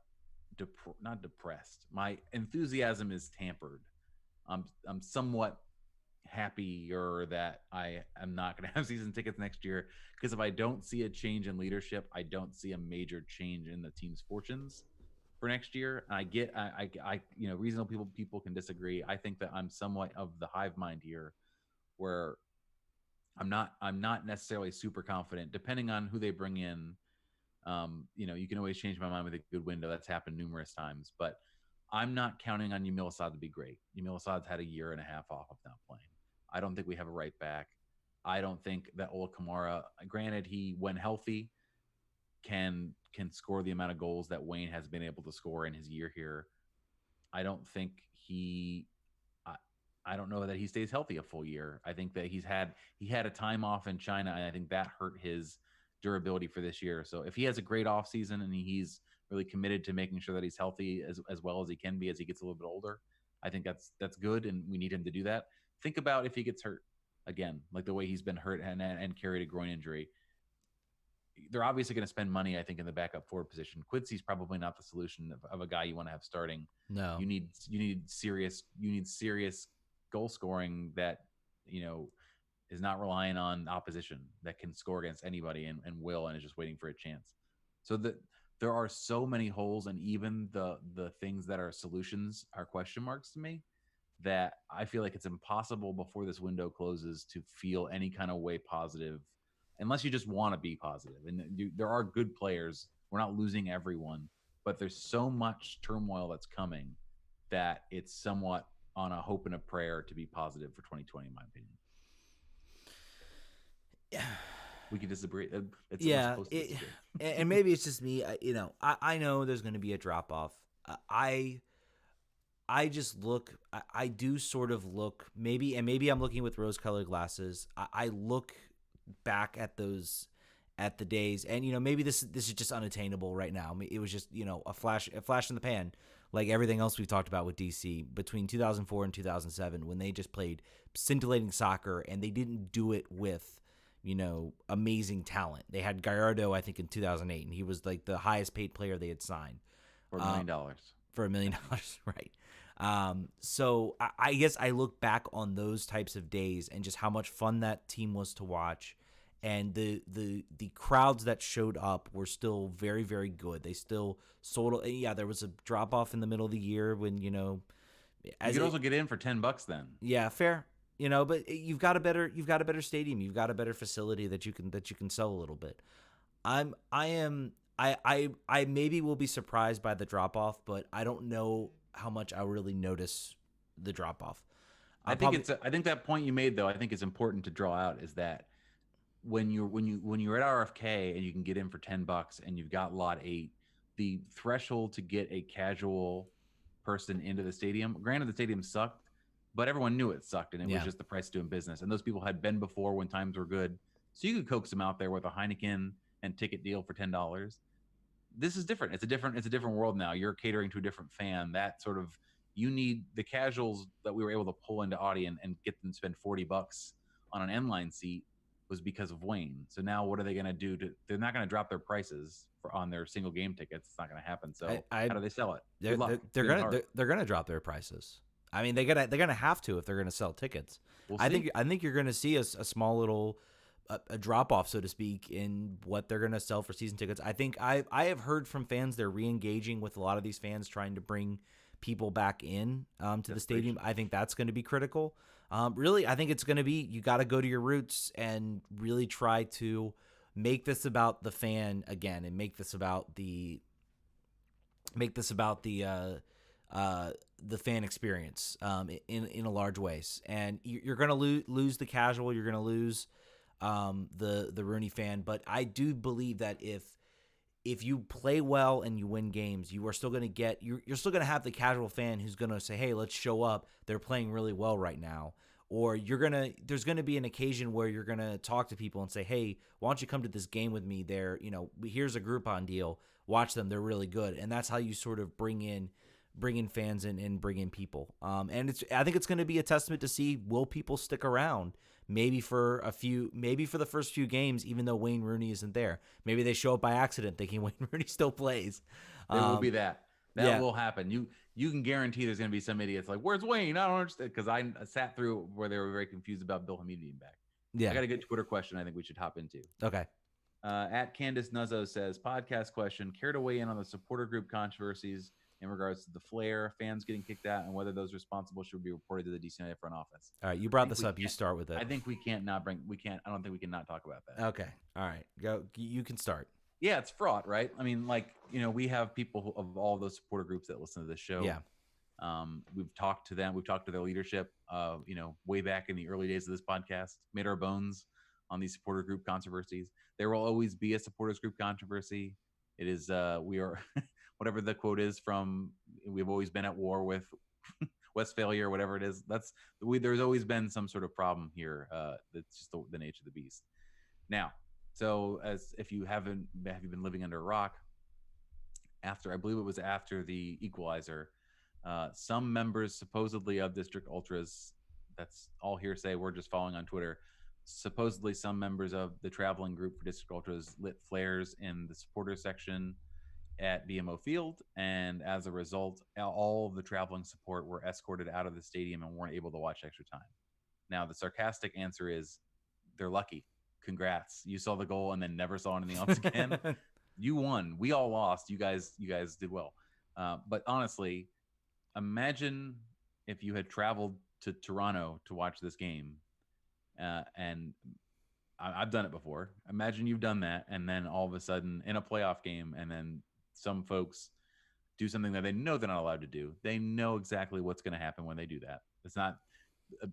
not depressed. My enthusiasm is tampered. I'm somewhat happier that I am not going to have season tickets next year, because if I don't see a change in leadership, I don't see a major change in the team's fortunes for next year. And I reasonable people can disagree. I think that I'm somewhat of the hive mind here, where I'm not necessarily super confident, depending on who they bring in. You can always change my mind with a good window. That's happened numerous times, but I'm not counting on Yamil Asad to be great. Yamil Asad's had a year and a half off of not playing. I don't think we have a right back. I don't think that Ola Kamara, granted he, when healthy, can score the amount of goals that Wayne has been able to score in his year here. I don't think I don't know that he stays healthy a full year. I think that he had a time off in China, and I think that hurt his durability for this year. So if he has a great off season and he's really committed to making sure that he's healthy as well as he can be as he gets a little bit older, I think that's good, and we need him to do that. Think about if he gets hurt again, like the way he's been hurt and carried a groin injury. They're obviously going to spend money, I think, in the backup forward position. Quincy's probably not the solution of a guy you want to have starting. No, you need serious goal scoring that is not relying on opposition, that can score against anybody and is just waiting for a chance. So there are so many holes, and even the things that are solutions are question marks to me, that I feel like it's impossible before this window closes to feel any kind of way positive, unless you just want to be positive. And there are good players. We're not losing everyone, but there's so much turmoil that's coming that it's somewhat on a hope and a prayer to be positive for 2020, in my opinion. Yeah. We can disagree. And maybe it's just me. I know there's going to be a drop off. I just look. I do sort of look. Maybe I'm looking with rose-colored glasses. I look back at the days, and maybe this is just unattainable right now. It was just a flash in the pan, like everything else we've talked about with DC between 2004 and 2007, when they just played scintillating soccer, and they didn't do it with amazing talent. They had Gallardo, I think, in 2008, and he was like the highest paid player they had signed for $1 million. For $1 million, right? So I guess I look back on those types of days and just how much fun that team was to watch, and the crowds that showed up were still very, very good. They still sold. Yeah, there was a drop off in the middle of the year when you could also get in for $10 then. Yeah, fair. But you've got a better stadium. You've got a better facility that you can sell a little bit. I maybe will be surprised by the drop off, but I don't know how much I really notice the drop off. I think that point you made, though, I think is important to draw out, is that when you're at RFK and you can get in for $10 and you've got lot 8, the threshold to get a casual person into the stadium, granted the stadium sucked, but everyone knew it sucked, and it was just the price of doing business. And those people had been before when times were good. So you could coax them out there with a Heineken and ticket deal for $10. This is different. It's a different world now. You're catering to a different fan. That sort of, you need the casuals that we were able to pull into Audi and get them to spend $40 on an N-line seat was because of Wayne. So now what are they going to do? They're not going to drop their prices on their single game tickets. It's not going to happen. So how do they sell it? They're going to drop their prices. I mean, they're gonna have to if they're gonna sell tickets. I think you're gonna see a small little a drop off, so to speak, in what they're gonna sell for season tickets. I think I have heard from fans they're re-engaging with a lot of these fans, trying to bring people back in to the stadium. I think that's going to be critical. Really, I think it's going to be, you got to go to your roots and really try to make this about the fan again, and make this about the fan experience in a large ways. And you're going to lose the casual, you're going to lose the Rooney fan, but I do believe that if you play well and you win games, you are still going to get, you're still going to have the casual fan who's going to say, hey, let's show up, they're playing really well right now. Or there's going to be an occasion where you're going to talk to people and say, hey, why don't you come to this game with me? Here's a Groupon deal, watch them, they're really good. And that's how you sort of bring in fans and bring in people. And I think it's going to be a testament to see, will people stick around maybe for the first few games, even though Wayne Rooney isn't there. Maybe they show up by accident thinking Wayne Rooney still plays. There will be that. That Yeah. will happen. You can guarantee there's going to be some idiots like, where's Wayne? I don't understand. Because I sat through where they were very confused about Bill Hamid being back. I Yeah. got a good Twitter question I think we should hop into. Okay. At Candace Nuzzo says, podcast question, care to weigh in on the supporter group controversies in regards to the Flair, fans getting kicked out, and whether those responsible should be reported to the DC United front office? All right. You brought this up. You start with it. I think we can't. I don't think we can not talk about that. Okay. All right. Go. You can start. Yeah, it's fraught, right? I mean, like, we have people of all those supporter groups that listen to this show. Yeah. We've talked to them. We've talked to their leadership, way back in the early days of this podcast, made our bones on these supporter group controversies. There will always be a supporters group controversy. It is, we are, whatever the quote is from, we've always been at war with Westphalia or whatever it is. There's always been some sort of problem here. That's just the nature of the beast. Now, so if you have you been living under a rock, I believe it was after the Equalizer, some members supposedly of District Ultras, that's all hearsay, we're just following on Twitter, supposedly some members of the traveling group for District Ultras lit flares in the supporter section at BMO Field, and as a result, all of the traveling support were escorted out of the stadium and weren't able to watch extra time. Now, the sarcastic answer is they're lucky. Congrats. You saw the goal and then never saw anything else again. You won. We all lost. You guys did well. But honestly, imagine if you had traveled to Toronto to watch this game, and I've done it before. Imagine you've done that, and then all of a sudden in a playoff game, and then some folks do something that they know they're not allowed to do. They know exactly what's going to happen when they do that. It's not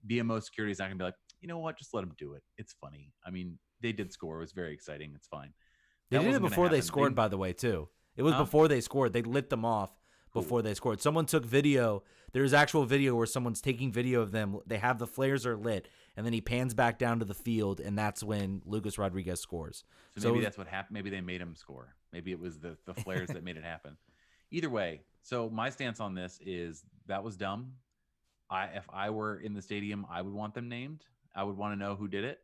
BMO security is not going to be like, you know what, just let them do it. It's funny. I mean, they did score. It was very exciting. It's fine. They did it before they scored, by the way, too. It was before they scored. They lit them off before they scored. Someone took video. There's actual video where someone's taking video of them. They have the flares are lit, and then he pans back down to the field, and that's when Lucas Rodriguez scores. So maybe that's what happened. Maybe they made him score. Maybe it was the flares that made it happen. Either way, so my stance on this is that was dumb. If I were in the stadium, I would want them named. I would want to know who did it.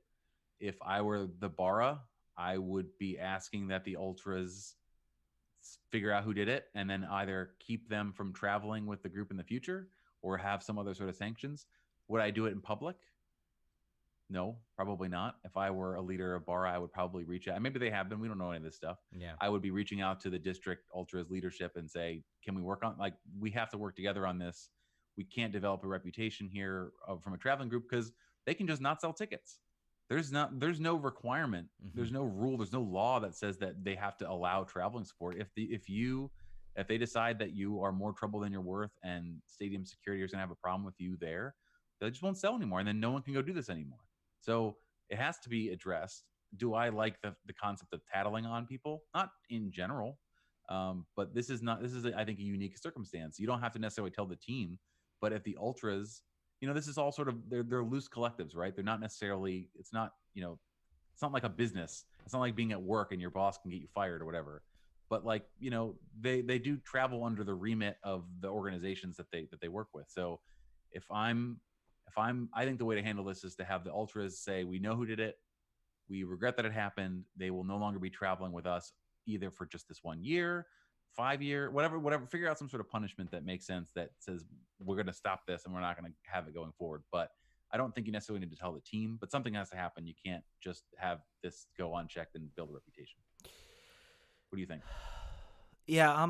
If I were the Barra, I would be asking that the Ultras figure out who did it and then either keep them from traveling with the group in the future or have some other sort of sanctions. Would I do it in public? No, probably not. If I were a leader of Barra, I would probably reach out. Maybe they have been. We don't know any of this stuff. Yeah. I would be reaching out to the District Ultras leadership and say, can we work on, we have to work together on this. We can't develop a reputation here from a traveling group because they can just not sell tickets. There's no requirement. Mm-hmm. There's no rule. There's no law that says that they have to allow traveling support. If they decide that you are more trouble than you're worth and stadium security is going to have a problem with you there, they just won't sell anymore. And then no one can go do this anymore. So it has to be addressed. Do I like the concept of tattling on people? Not in general. But this is I think a unique circumstance. You don't have to necessarily tell the team, but if the Ultras, this is all sort of, they're loose collectives, right? They're not necessarily, it's not like a business. It's not like being at work and your boss can get you fired or whatever. But they do travel under the remit of the organizations that they work with. So I think the way to handle this is to have the Ultras say, we know who did it. We regret that it happened. They will no longer be traveling with us either for just this 1 year, 5 year, whatever, figure out some sort of punishment that makes sense that says we're going to stop this and we're not going to have it going forward. But I don't think you necessarily need to tell the team, but something has to happen. You can't just have this go unchecked and build a reputation. What do you think? Yeah,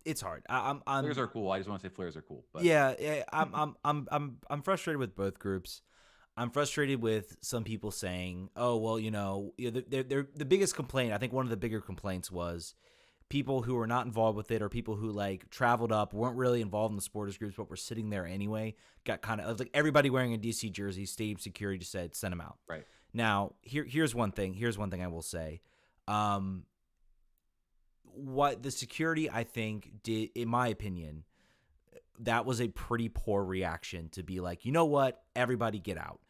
it's hard. Flares are cool. I just want to say flares are cool. But yeah, I'm frustrated with both groups. I'm frustrated with some people saying, "Oh, well, they're the biggest complaint." I think one of the bigger complaints was people who were not involved with it, or people who traveled up, weren't really involved in the supporters groups, but were sitting there anyway. Got kind of like everybody wearing a DC jersey. Stadium security just said, "Send them out." Right now, here's one thing. Here's one thing I will say. What the security, I think, did, in my opinion, that was a pretty poor reaction to be like, you know what, everybody get out.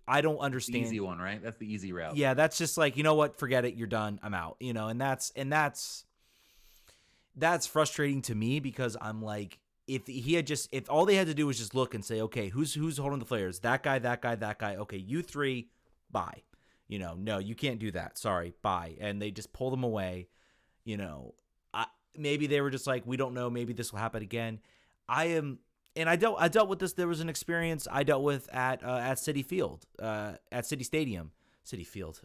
I don't understand. The easy one, right? That's the easy route. Yeah, that's just like, you know what, forget it, you're done, I'm out. And that's frustrating to me because I'm like, if all they had to do was just look and say, okay, who's holding the flares? That guy, that guy, that guy. Okay, you three, bye. No, you can't do that. Sorry, bye. And they just pull them away. you know, maybe they were just like, we don't know, maybe this will happen again. I dealt with this. There was an experience I dealt with at City Field, at City Stadium. City Field,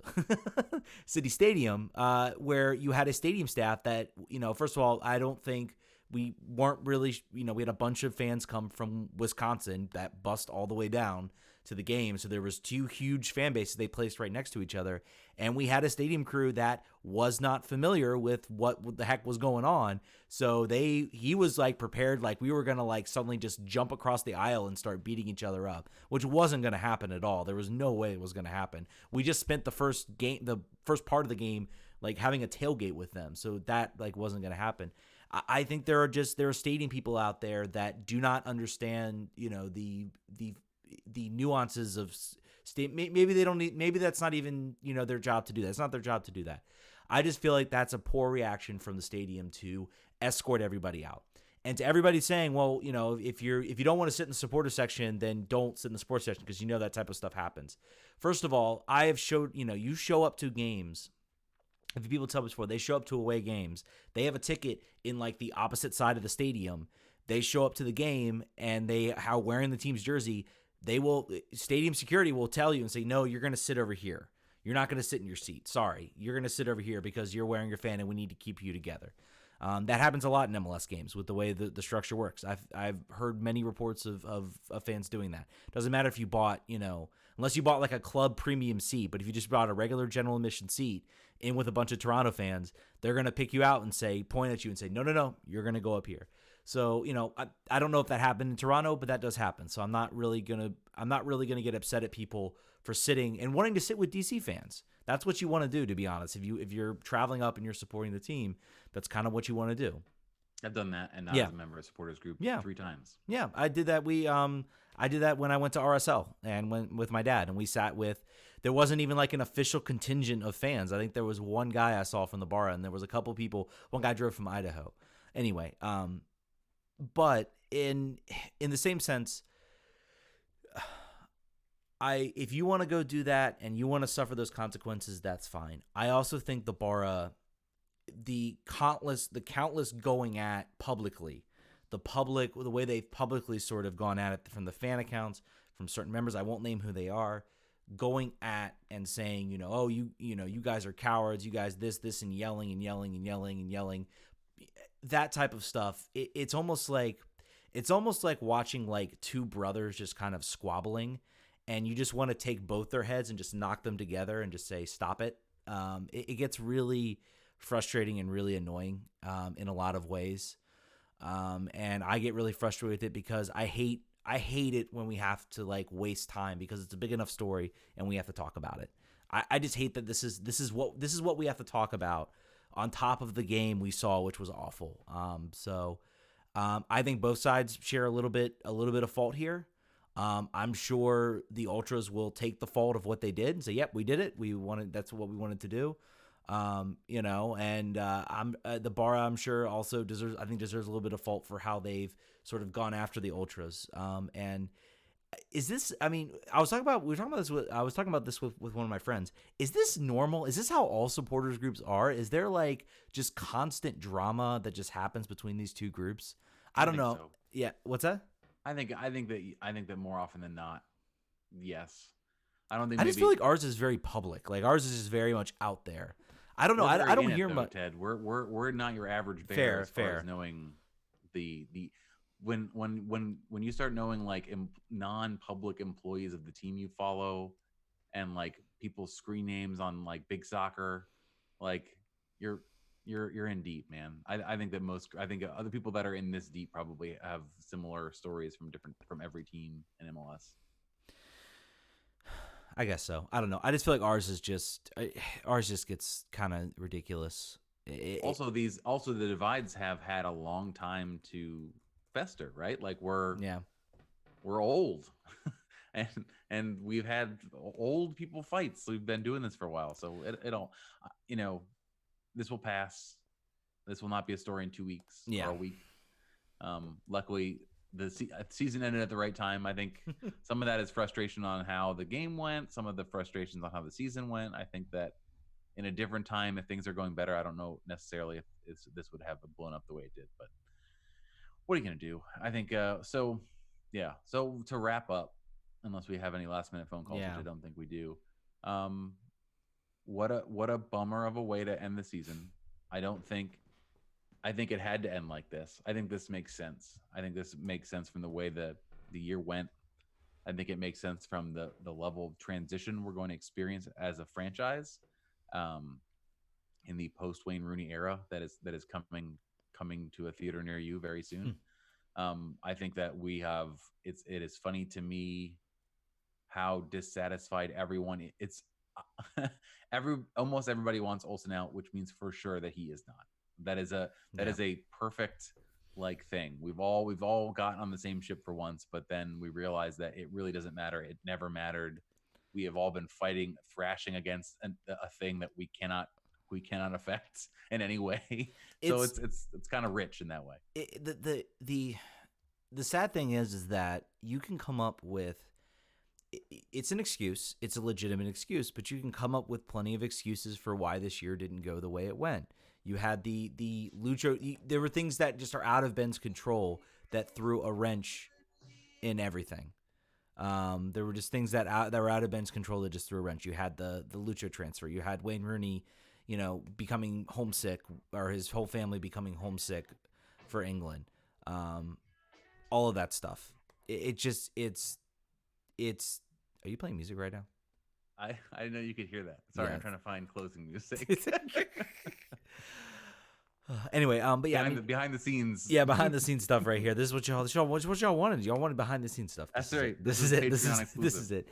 City Stadium, where you had a stadium staff that, first of all, I don't think we weren't really, we had a bunch of fans come from Wisconsin that bust all the way down to the game. So there was two huge fan bases they placed right next to each other. And we had a stadium crew that was not familiar with what the heck was going on. So he was like prepared, like we were going to like suddenly just jump across the aisle and start beating each other up, which wasn't going to happen at all. There was no way it was going to happen. We just spent the first part of the game, like having a tailgate with them. So that like wasn't going to happen. I think there are stadium people out there that do not understand, the nuances of state. Maybe they don't need, maybe that's not even, their job to do that. It's not their job to do that. I just feel like that's a poor reaction from the stadium to escort everybody out. And to everybody saying, well, if you don't want to sit in the supporter section, then don't sit in the sports section, because that type of stuff happens. First of all, I have showed, you show up to games. If people tell me before, they show up to away games, they have a ticket in like the opposite side of the stadium. They show up to the game and they are wearing the team's jersey. Stadium security will tell you and say, no, you're going to sit over here. You're not going to sit in your seat. Sorry. You're going to sit over here because you're wearing your fan and we need to keep you together. That happens a lot in MLS games with the way the structure works. I've heard many reports of fans doing that. Doesn't matter if you bought, unless you bought like a club premium seat, but if you just bought a regular general admission seat in with a bunch of Toronto fans, they're going to pick you out and point at you and say, no, you're going to go up here. So, I don't know if that happened in Toronto, but that does happen. So I'm not really going to get upset at people for sitting and wanting to sit with DC fans. That's what you want to do, to be honest. If you're traveling up and you're supporting the team, that's kind of what you want to do. I've done that, and I was a member of supporters group 3 times. Yeah, I did that. I did that when I went to RSL and went with my dad, and we sat with. There wasn't even like an official contingent of fans. I think there was one guy I saw from the bar, and there was a couple people. One guy drove from Idaho. Anyway, but in the same sense, if you want to go do that and you want to suffer those consequences, that's fine. I also think the Bara, the countless going at publicly, the way they've publicly sort of gone at it from the fan accounts, from certain members, I won't name who they are, going at and saying, you guys are cowards, you guys this and yelling and yelling and yelling and yelling, that type of stuff. It's almost like watching like two brothers just kind of squabbling, and you just want to take both their heads and just knock them together and just say, stop it. It gets really frustrating and really annoying in a lot of ways. And I get really frustrated with it because I hate it when we have to like waste time because it's a big enough story and we have to talk about it. I just hate that this is what we have to talk about on top of the game we saw, which was awful. I think both sides share a little bit of fault here. I'm sure the Ultras will take the fault of what they did and say, yep, we did it. That's what we wanted to do. The Bara, I'm sure, also deserves a little bit of fault for how they've sort of gone after the Ultras. And is this, I was talking about this with one of my friends. Is this normal? Is this how all supporters groups are? Is there like just constant drama that just happens between these two groups? I don't know. So. Yeah. What's that? I think that more often than not, yes. I don't think. I just feel like ours is very public. Like ours is just very much out there. I don't know. I don't hear much. Ted, we're not your average bear as far as knowing the when you start knowing like non-public employees of the team you follow, and like people's screen names on like Big Soccer, like you're in deep, man. I think other people that are in this deep probably have similar stories from every team in MLS. I guess so. I don't know. I just feel like ours just gets kind of ridiculous. Also, the divides have had a long time to fester, right? Like we're old, and we've had old people fights. So we've been doing this for a while, so it'll, this will pass. This will not be a story in 2 weeks or a week. Luckily, the season ended at the right time. I think some of that is frustration on how the game went. Some of the frustrations on how the season went. I think that in a different time, if things are going better, I don't know necessarily if this would have blown up the way it did. But what are you going to do? I think so. Yeah. So to wrap up, unless we have any last minute phone calls, which Yeah. I don't think we do. Um, what a bummer of a way to end the season. I don't think I think it had to end like this. I think this makes sense. I think this makes sense from the way the year went. I think it makes sense from the level of transition we're going to experience as a franchise, um, in the post Wayne Rooney era that is coming to a theater near you very soon. I think that it is funny to me how dissatisfied everyone. It's almost everybody wants Olsen out, which means for sure that he is not. That is a perfect like thing. We've all gotten on the same ship for once, but then we realize that it really doesn't matter. It never mattered. We have all been thrashing against a thing that we cannot affect in any way. So it's kind of rich in that way. The sad thing is that you can come up with it's an excuse. It's a legitimate excuse, but you can come up with plenty of excuses for why this year didn't go the way it went. You had the Lucho. There were things that just are out of Ben's control that threw a wrench in everything. There were just things that were out of Ben's control that just threw a wrench. You had the Lucho transfer. You had Wayne Rooney, becoming homesick, or his whole family becoming homesick for England. All of that stuff. It's. Are you playing music right now? I didn't know you could hear that. Sorry, Yeah. I'm trying to find closing music. Anyway, but yeah, behind the scenes. Yeah, behind the scenes stuff right here. This is what y'all wanted. Y'all wanted behind the scenes stuff. That's right. This is it. This is it.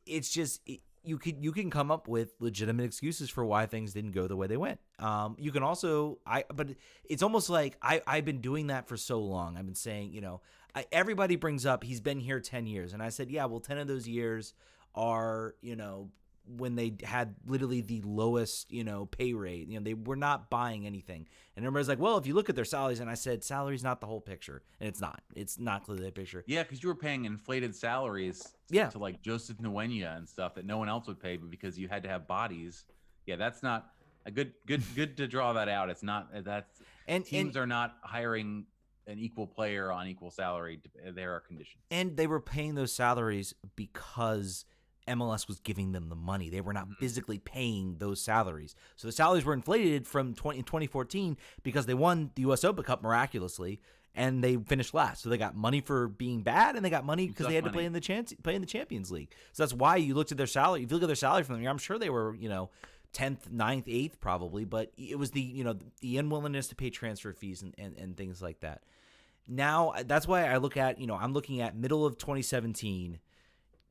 It's just you can come up with legitimate excuses for why things didn't go the way they went. You can also but it's almost like I've been doing that for so long. I've been saying, everybody brings up he's been here 10 years, and I said, yeah, well, 10 of those years are when they had literally the lowest, pay rate. They were not buying anything. And everybody's like, well, if you look at their salaries, and I said, salary's not the whole picture. And it's not. It's not clearly the picture. Yeah, because you were paying inflated salaries to like Joseph Nwenya and stuff that no one else would pay, but because you had to have bodies. Yeah, that's not a good to draw that out. It's not teams are not hiring an equal player on equal salary. There are conditions. And they were paying those salaries because MLS was giving them the money. They were not physically paying those salaries. So the salaries were inflated in 2014 because they won the US Open Cup miraculously, and they finished last. So they got money for being bad, and they got money because they had to play in the Champions League. So that's why you looked at their salary. If you look at their salary from them, I'm sure they were, 10th, 9th, 8th probably, but it was the unwillingness to pay transfer fees and things like that. Now, that's why I look at, I'm looking at middle of 2017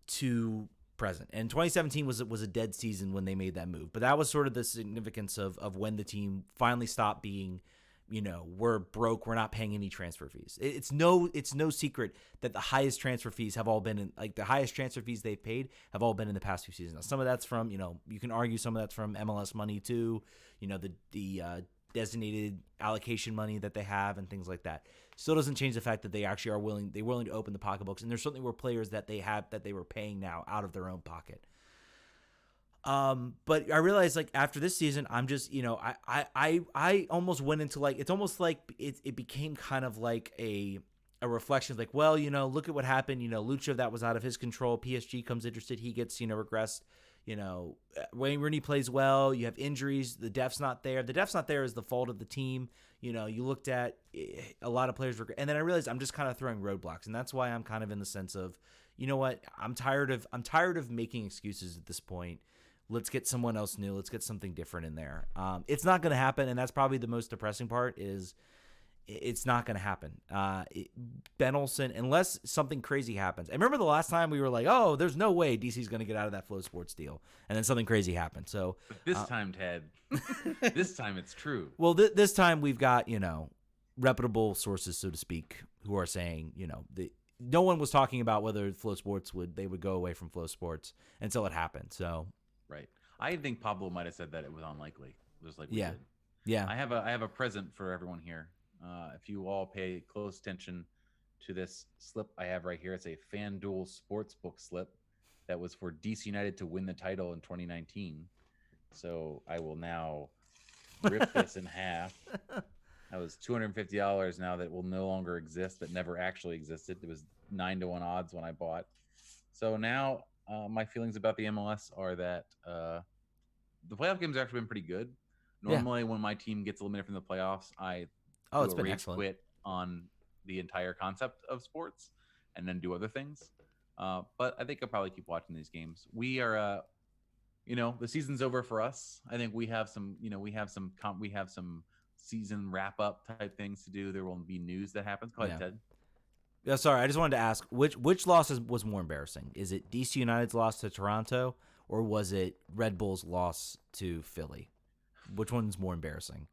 to present. And 2017 was a dead season when they made that move. But that was sort of the significance of when the team finally stopped being, we're broke, we're not paying any transfer fees. It's no secret that the highest transfer fees have all been the highest transfer fees they've paid have all been in the past few seasons. Now, some of that's from, you can argue some of that's from MLS money too, the designated allocation money that they have and things like that. Still doesn't change the fact that they actually are willing to open the pocketbooks, and there certainly were players that they were paying now out of their own pocket. But I realized after this season, I'm just I almost went into it's almost like it became kind of like a reflection of well, look at what happened. Lucho, that was out of his control. PSG comes interested, he gets regressed. Wayne Rooney plays well. You have injuries. The depth's not there. The depth's not there is the fault of the team. You looked at a lot of players, and then I realized I'm just kind of throwing roadblocks, and that's why I'm kind of in the sense of, what, I'm tired of making excuses at this point. Let's get someone else new. Let's get something different in there. It's not going to happen, and that's probably the most depressing part is it's not going to happen. Ben Olsen, unless something crazy happens. I remember the last time we were like, oh, there's no way DC's going to get out of that Flow Sports deal. And then something crazy happened. So but this time, Ted, this time it's true. Well, this time we've got, reputable sources, so to speak, who are saying, no one was talking about whether Flow Sports would go away from Flow Sports until it happened. So, right. I think Pablo might have said that it was unlikely, just like we yeah. did. Yeah. I have a present for everyone here. If you all pay close attention to this slip I have right here, it's a FanDuel Sportsbook slip that was for DC United to win the title in 2019. So I will now rip this in half. That was $250 now that will no longer exist, that never actually existed. It was 9-1 odds when I bought. So now my feelings about the MLS are that the playoff games have actually been pretty good. Yeah. Normally, when my team gets eliminated from the playoffs, I Oh, do it's a been rage excellent. quit on the entire concept of sports and then do other things. But I think I'll probably keep watching these games. We are, the season's over for us. I think we have some, we have some season wrap up type things to do. There will be news that happens. Go ahead, Yeah. Ted. Yeah, sorry, I just wanted to ask which loss was more embarrassing? Is it DC United's loss to Toronto, or was it Red Bull's loss to Philly? Which one's more embarrassing?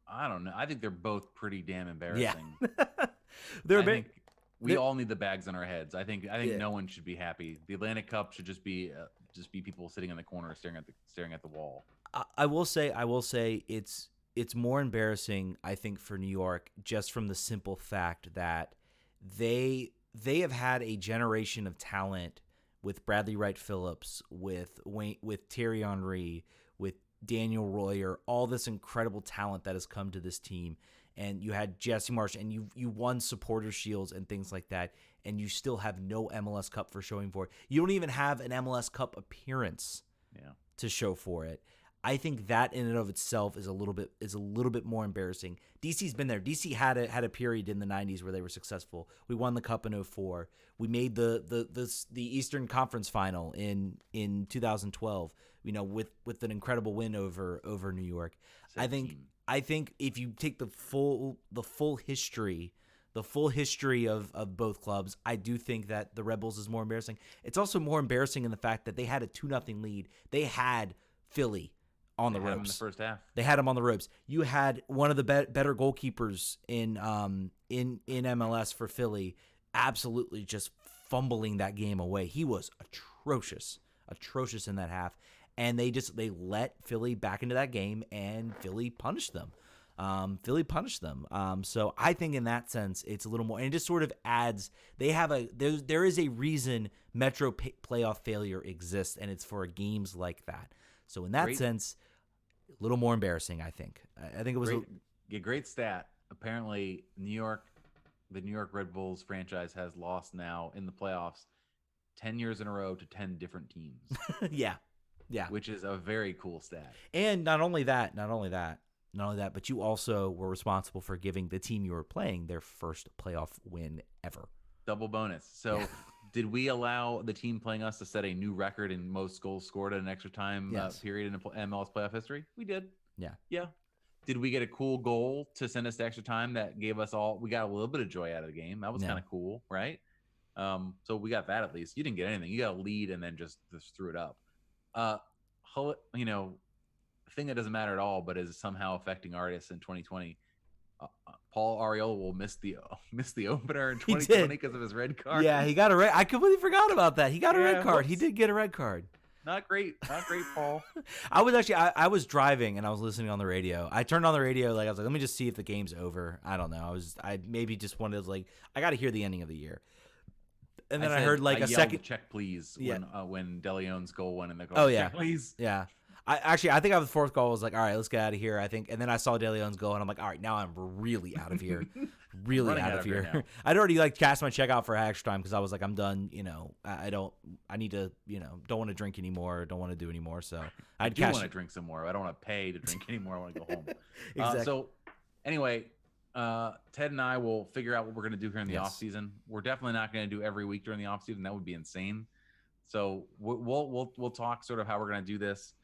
I don't know. I think they're both pretty damn Yeah, embarrassing. they're I think we they're- all need the bags on our heads. I think Yeah. no one should be happy. The Atlantic Cup should just be people sitting in the corner staring at the wall. I will say it's more embarrassing, I think, for New York, just from the simple fact that they have had a generation of talent with Bradley Wright Phillips, with Thierry Henry, with Daniel Royer, all this incredible talent that has come to this team. And you had Jesse Marsh, and you won supporter shields and things like that, and you still have no MLS Cup for showing for it. You don't even have an MLS Cup appearance Yeah. to show for it. I think that in and of itself is a little bit more embarrassing. DC's been there. DC had a period in the 90s where they were successful. We won the cup in 2004. We made the Eastern Conference final in 2012. With an incredible win over New York. I think if you take the full history of both clubs, I do think that the Red Bulls is more embarrassing. It's also more embarrassing in the fact that they had a 2-0 lead. They had Philly on the They had 'em ropes. in the first half. They had him on the ropes. You had one of the better goalkeepers in MLS for Philly, absolutely just fumbling that game away. He was atrocious in that half, and they let Philly back into that game, and Philly punished them. So I think in that sense, it's a little more, and it just sort of adds. There is a reason Metro playoff failure exists, and it's for games like that. So in that sense, a little more embarrassing, I think. I think it was Great stat. Apparently, the New York Red Bulls franchise has lost now in the playoffs 10 years in a row to 10 different teams. yeah. Which is a very cool stat. And not only that, but you also were responsible for giving the team you were playing their first playoff win ever. Double bonus. So did we allow the team playing us to set a new record in most goals scored at an extra time period in MLS playoff history? We did. Yeah. Did we get a cool goal to send us to extra time that gave us we got a little bit of joy out of the game? That was kind of cool, right? So we got that at least. You didn't get anything. You got a lead and then just threw it up. Thing that doesn't matter at all, but is somehow affecting artists in 2020. Paul Arriola will miss the opener in 2020 because of his red card. Yeah, he got a red. I completely forgot about that. He got a red card. He did get a red card. Not great, Paul. I was driving and I was listening on the radio. I turned on the radio, I was like, let me just see if the game's over. I don't know. I maybe just wanted to I got to hear the ending of the year. And then I heard a second check, please. When De Leon's goal went in the goal. Oh yeah, check, please. Yeah. I think I was the fourth goal. I was like, all right, let's get out of here. I think, and then I saw De Leon's goal, and I'm like, all right, now I'm really out of here, out of here. I'd already cast my check out for extra time because I was like, I'm done. I need to, don't want to drink anymore, don't want to do anymore. So I do want to drink some more. I don't want to pay to drink anymore. I want to go home. Exactly. So anyway, Ted and I will figure out what we're going to do here in the off season. We're definitely not going to do every week during the off season. That would be insane. So we'll talk sort of how we're going to do this.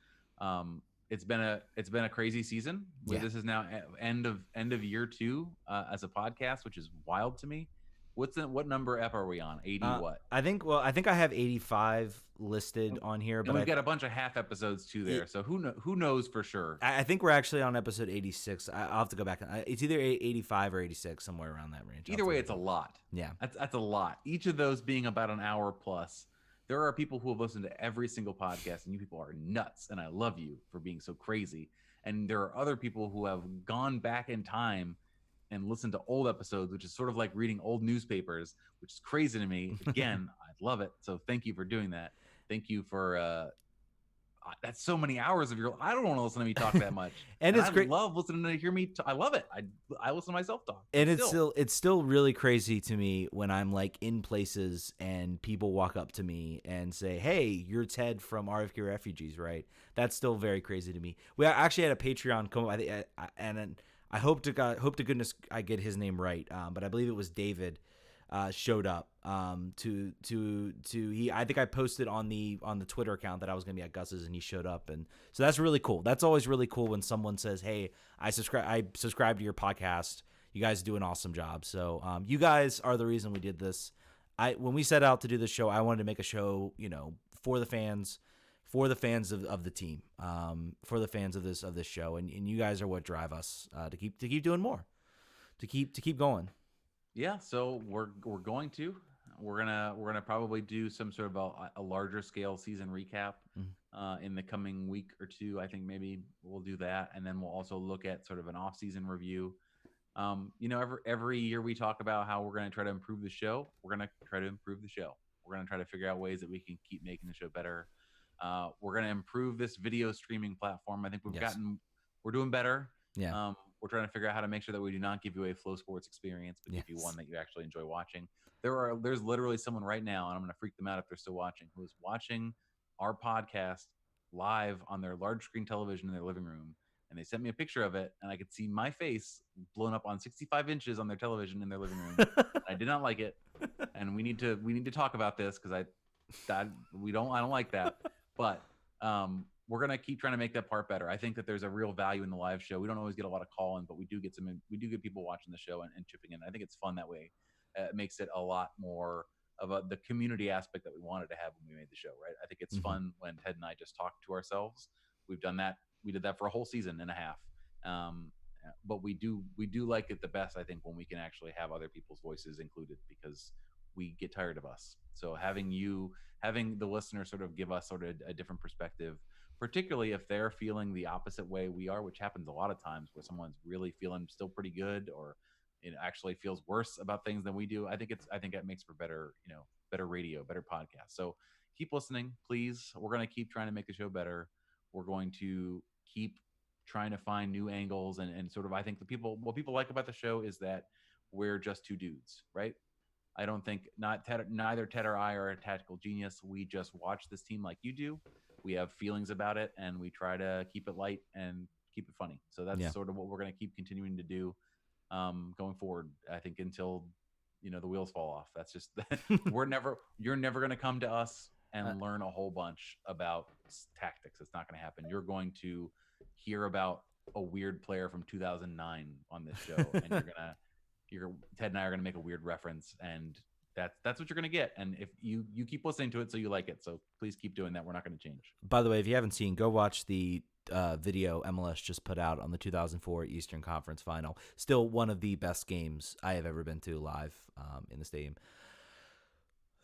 It's been a crazy season. Yeah. This is now end of year 2 as a podcast, which is wild to me. What number ep are we on? 80 what? I think I have 85 listed on here, but we've got a bunch of half episodes too there. So who knows for sure? I think we're actually on episode 86. I'll have to go back. It's either 85 or 86, somewhere around that range. Either way, it's a lot. Yeah, that's a lot. Each of those being about an hour plus. There are people who have listened to every single podcast, and you people are nuts, and I love you for being so crazy. And there are other people who have gone back in time and listened to old episodes, which is sort of like reading old newspapers, which is crazy to me. Again, I love it. So thank you for doing that. Thank you for that's so many hours of your. I don't want to listen to me talk that much. And it's I great. love listening to hear me. I love it. I listen to myself talk. And it's still really crazy to me when I'm like in places and people walk up to me and say, "Hey, you're Ted from RFK Refugees, right?" That's still very crazy to me. We actually had a Patreon come, and I hope to goodness I get his name right, but I believe it was David. Showed up I think I posted on the Twitter account that I was gonna be at Gus's, and he showed up, and so that's really cool. That's always really cool when someone says, "Hey, I subscribe to your podcast. You guys do an awesome job." So you guys are the reason we did this. When we set out to do this show, I wanted to make a show, for the fans of the team, for the fans of this show, and you guys are what drive us to keep doing more, to keep going. Yeah, so we're gonna probably do some sort of a larger scale season recap in the coming week or two. I think maybe we'll do that, and then we'll also look at sort of an off-season review. Every year we talk about how we're gonna try to improve the show. We're gonna try to improve the show. We're gonna try to figure out ways that we can keep making the show better. We're gonna improve this video streaming platform. I think we're doing better. Yeah. We're trying to figure out how to make sure that we do not give you a Flow Sports experience, but give you one that you actually enjoy watching. There's literally someone right now, and I'm going to freak them out if they're still watching, who is watching our podcast live on their large screen television in their living room. And they sent me a picture of it, and I could see my face blown up on 65 inches on their television in their living room. I did not like it, and we need to talk about this because I don't like that, but we're going to keep trying to make that part better. I think that there's a real value in the live show. We don't always get a lot of call-in, but we do get people watching the show and chipping in. I think it's fun that way. It makes it a lot more of the community aspect that we wanted to have when we made the show, right? I think it's fun when Ted and I just talk to ourselves. We've done that. We did that for a whole season and a half. But we do like it the best, I think, when we can actually have other people's voices included, because we get tired of us. So having the listener sort of give us sort of a different perspective, particularly if they're feeling the opposite way we are, which happens a lot of times where someone's really feeling still pretty good, or it actually feels worse about things than we do. I think that makes for better radio, better podcast. So keep listening, please. We're going to keep trying to make the show better. We're going to keep trying to find new angles and sort of, I think what people like about the show is that we're just two dudes, right? I don't think neither Ted or I are a tactical genius. We just watch this team like you do. We have feelings about it, and we try to keep it light and keep it funny. So that's sort of what we're going to keep continuing to do going forward. I think until the wheels fall off. That's just you're never going to come to us and learn a whole bunch about tactics. It's not going to happen. You're going to hear about a weird player from 2009 on this show, and Ted and I are going to make a weird reference, and that's what you're going to get. And if you keep listening to it, so you like it. So please keep doing that. We're not going to change. By the way, if you haven't seen, go watch the video MLS just put out on the 2004 Eastern Conference Final. Still one of the best games I have ever been to live in the stadium.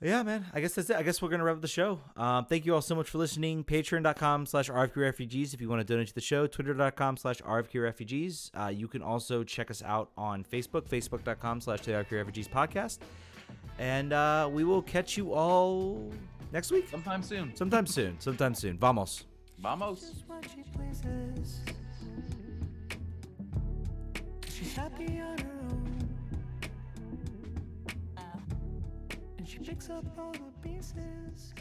Yeah, man. I guess that's it. I guess we're going to wrap up the show. Thank you all so much for listening. Patreon.com/RFKRefugees if you want to donate to the show. Twitter.com/RFKRefugees. You can also check us out on Facebook, Facebook.com/RFKRefugees podcast. And we will catch you all next week. Sometime soon. Vamos. She's happy on her own, and she picks up all the pieces.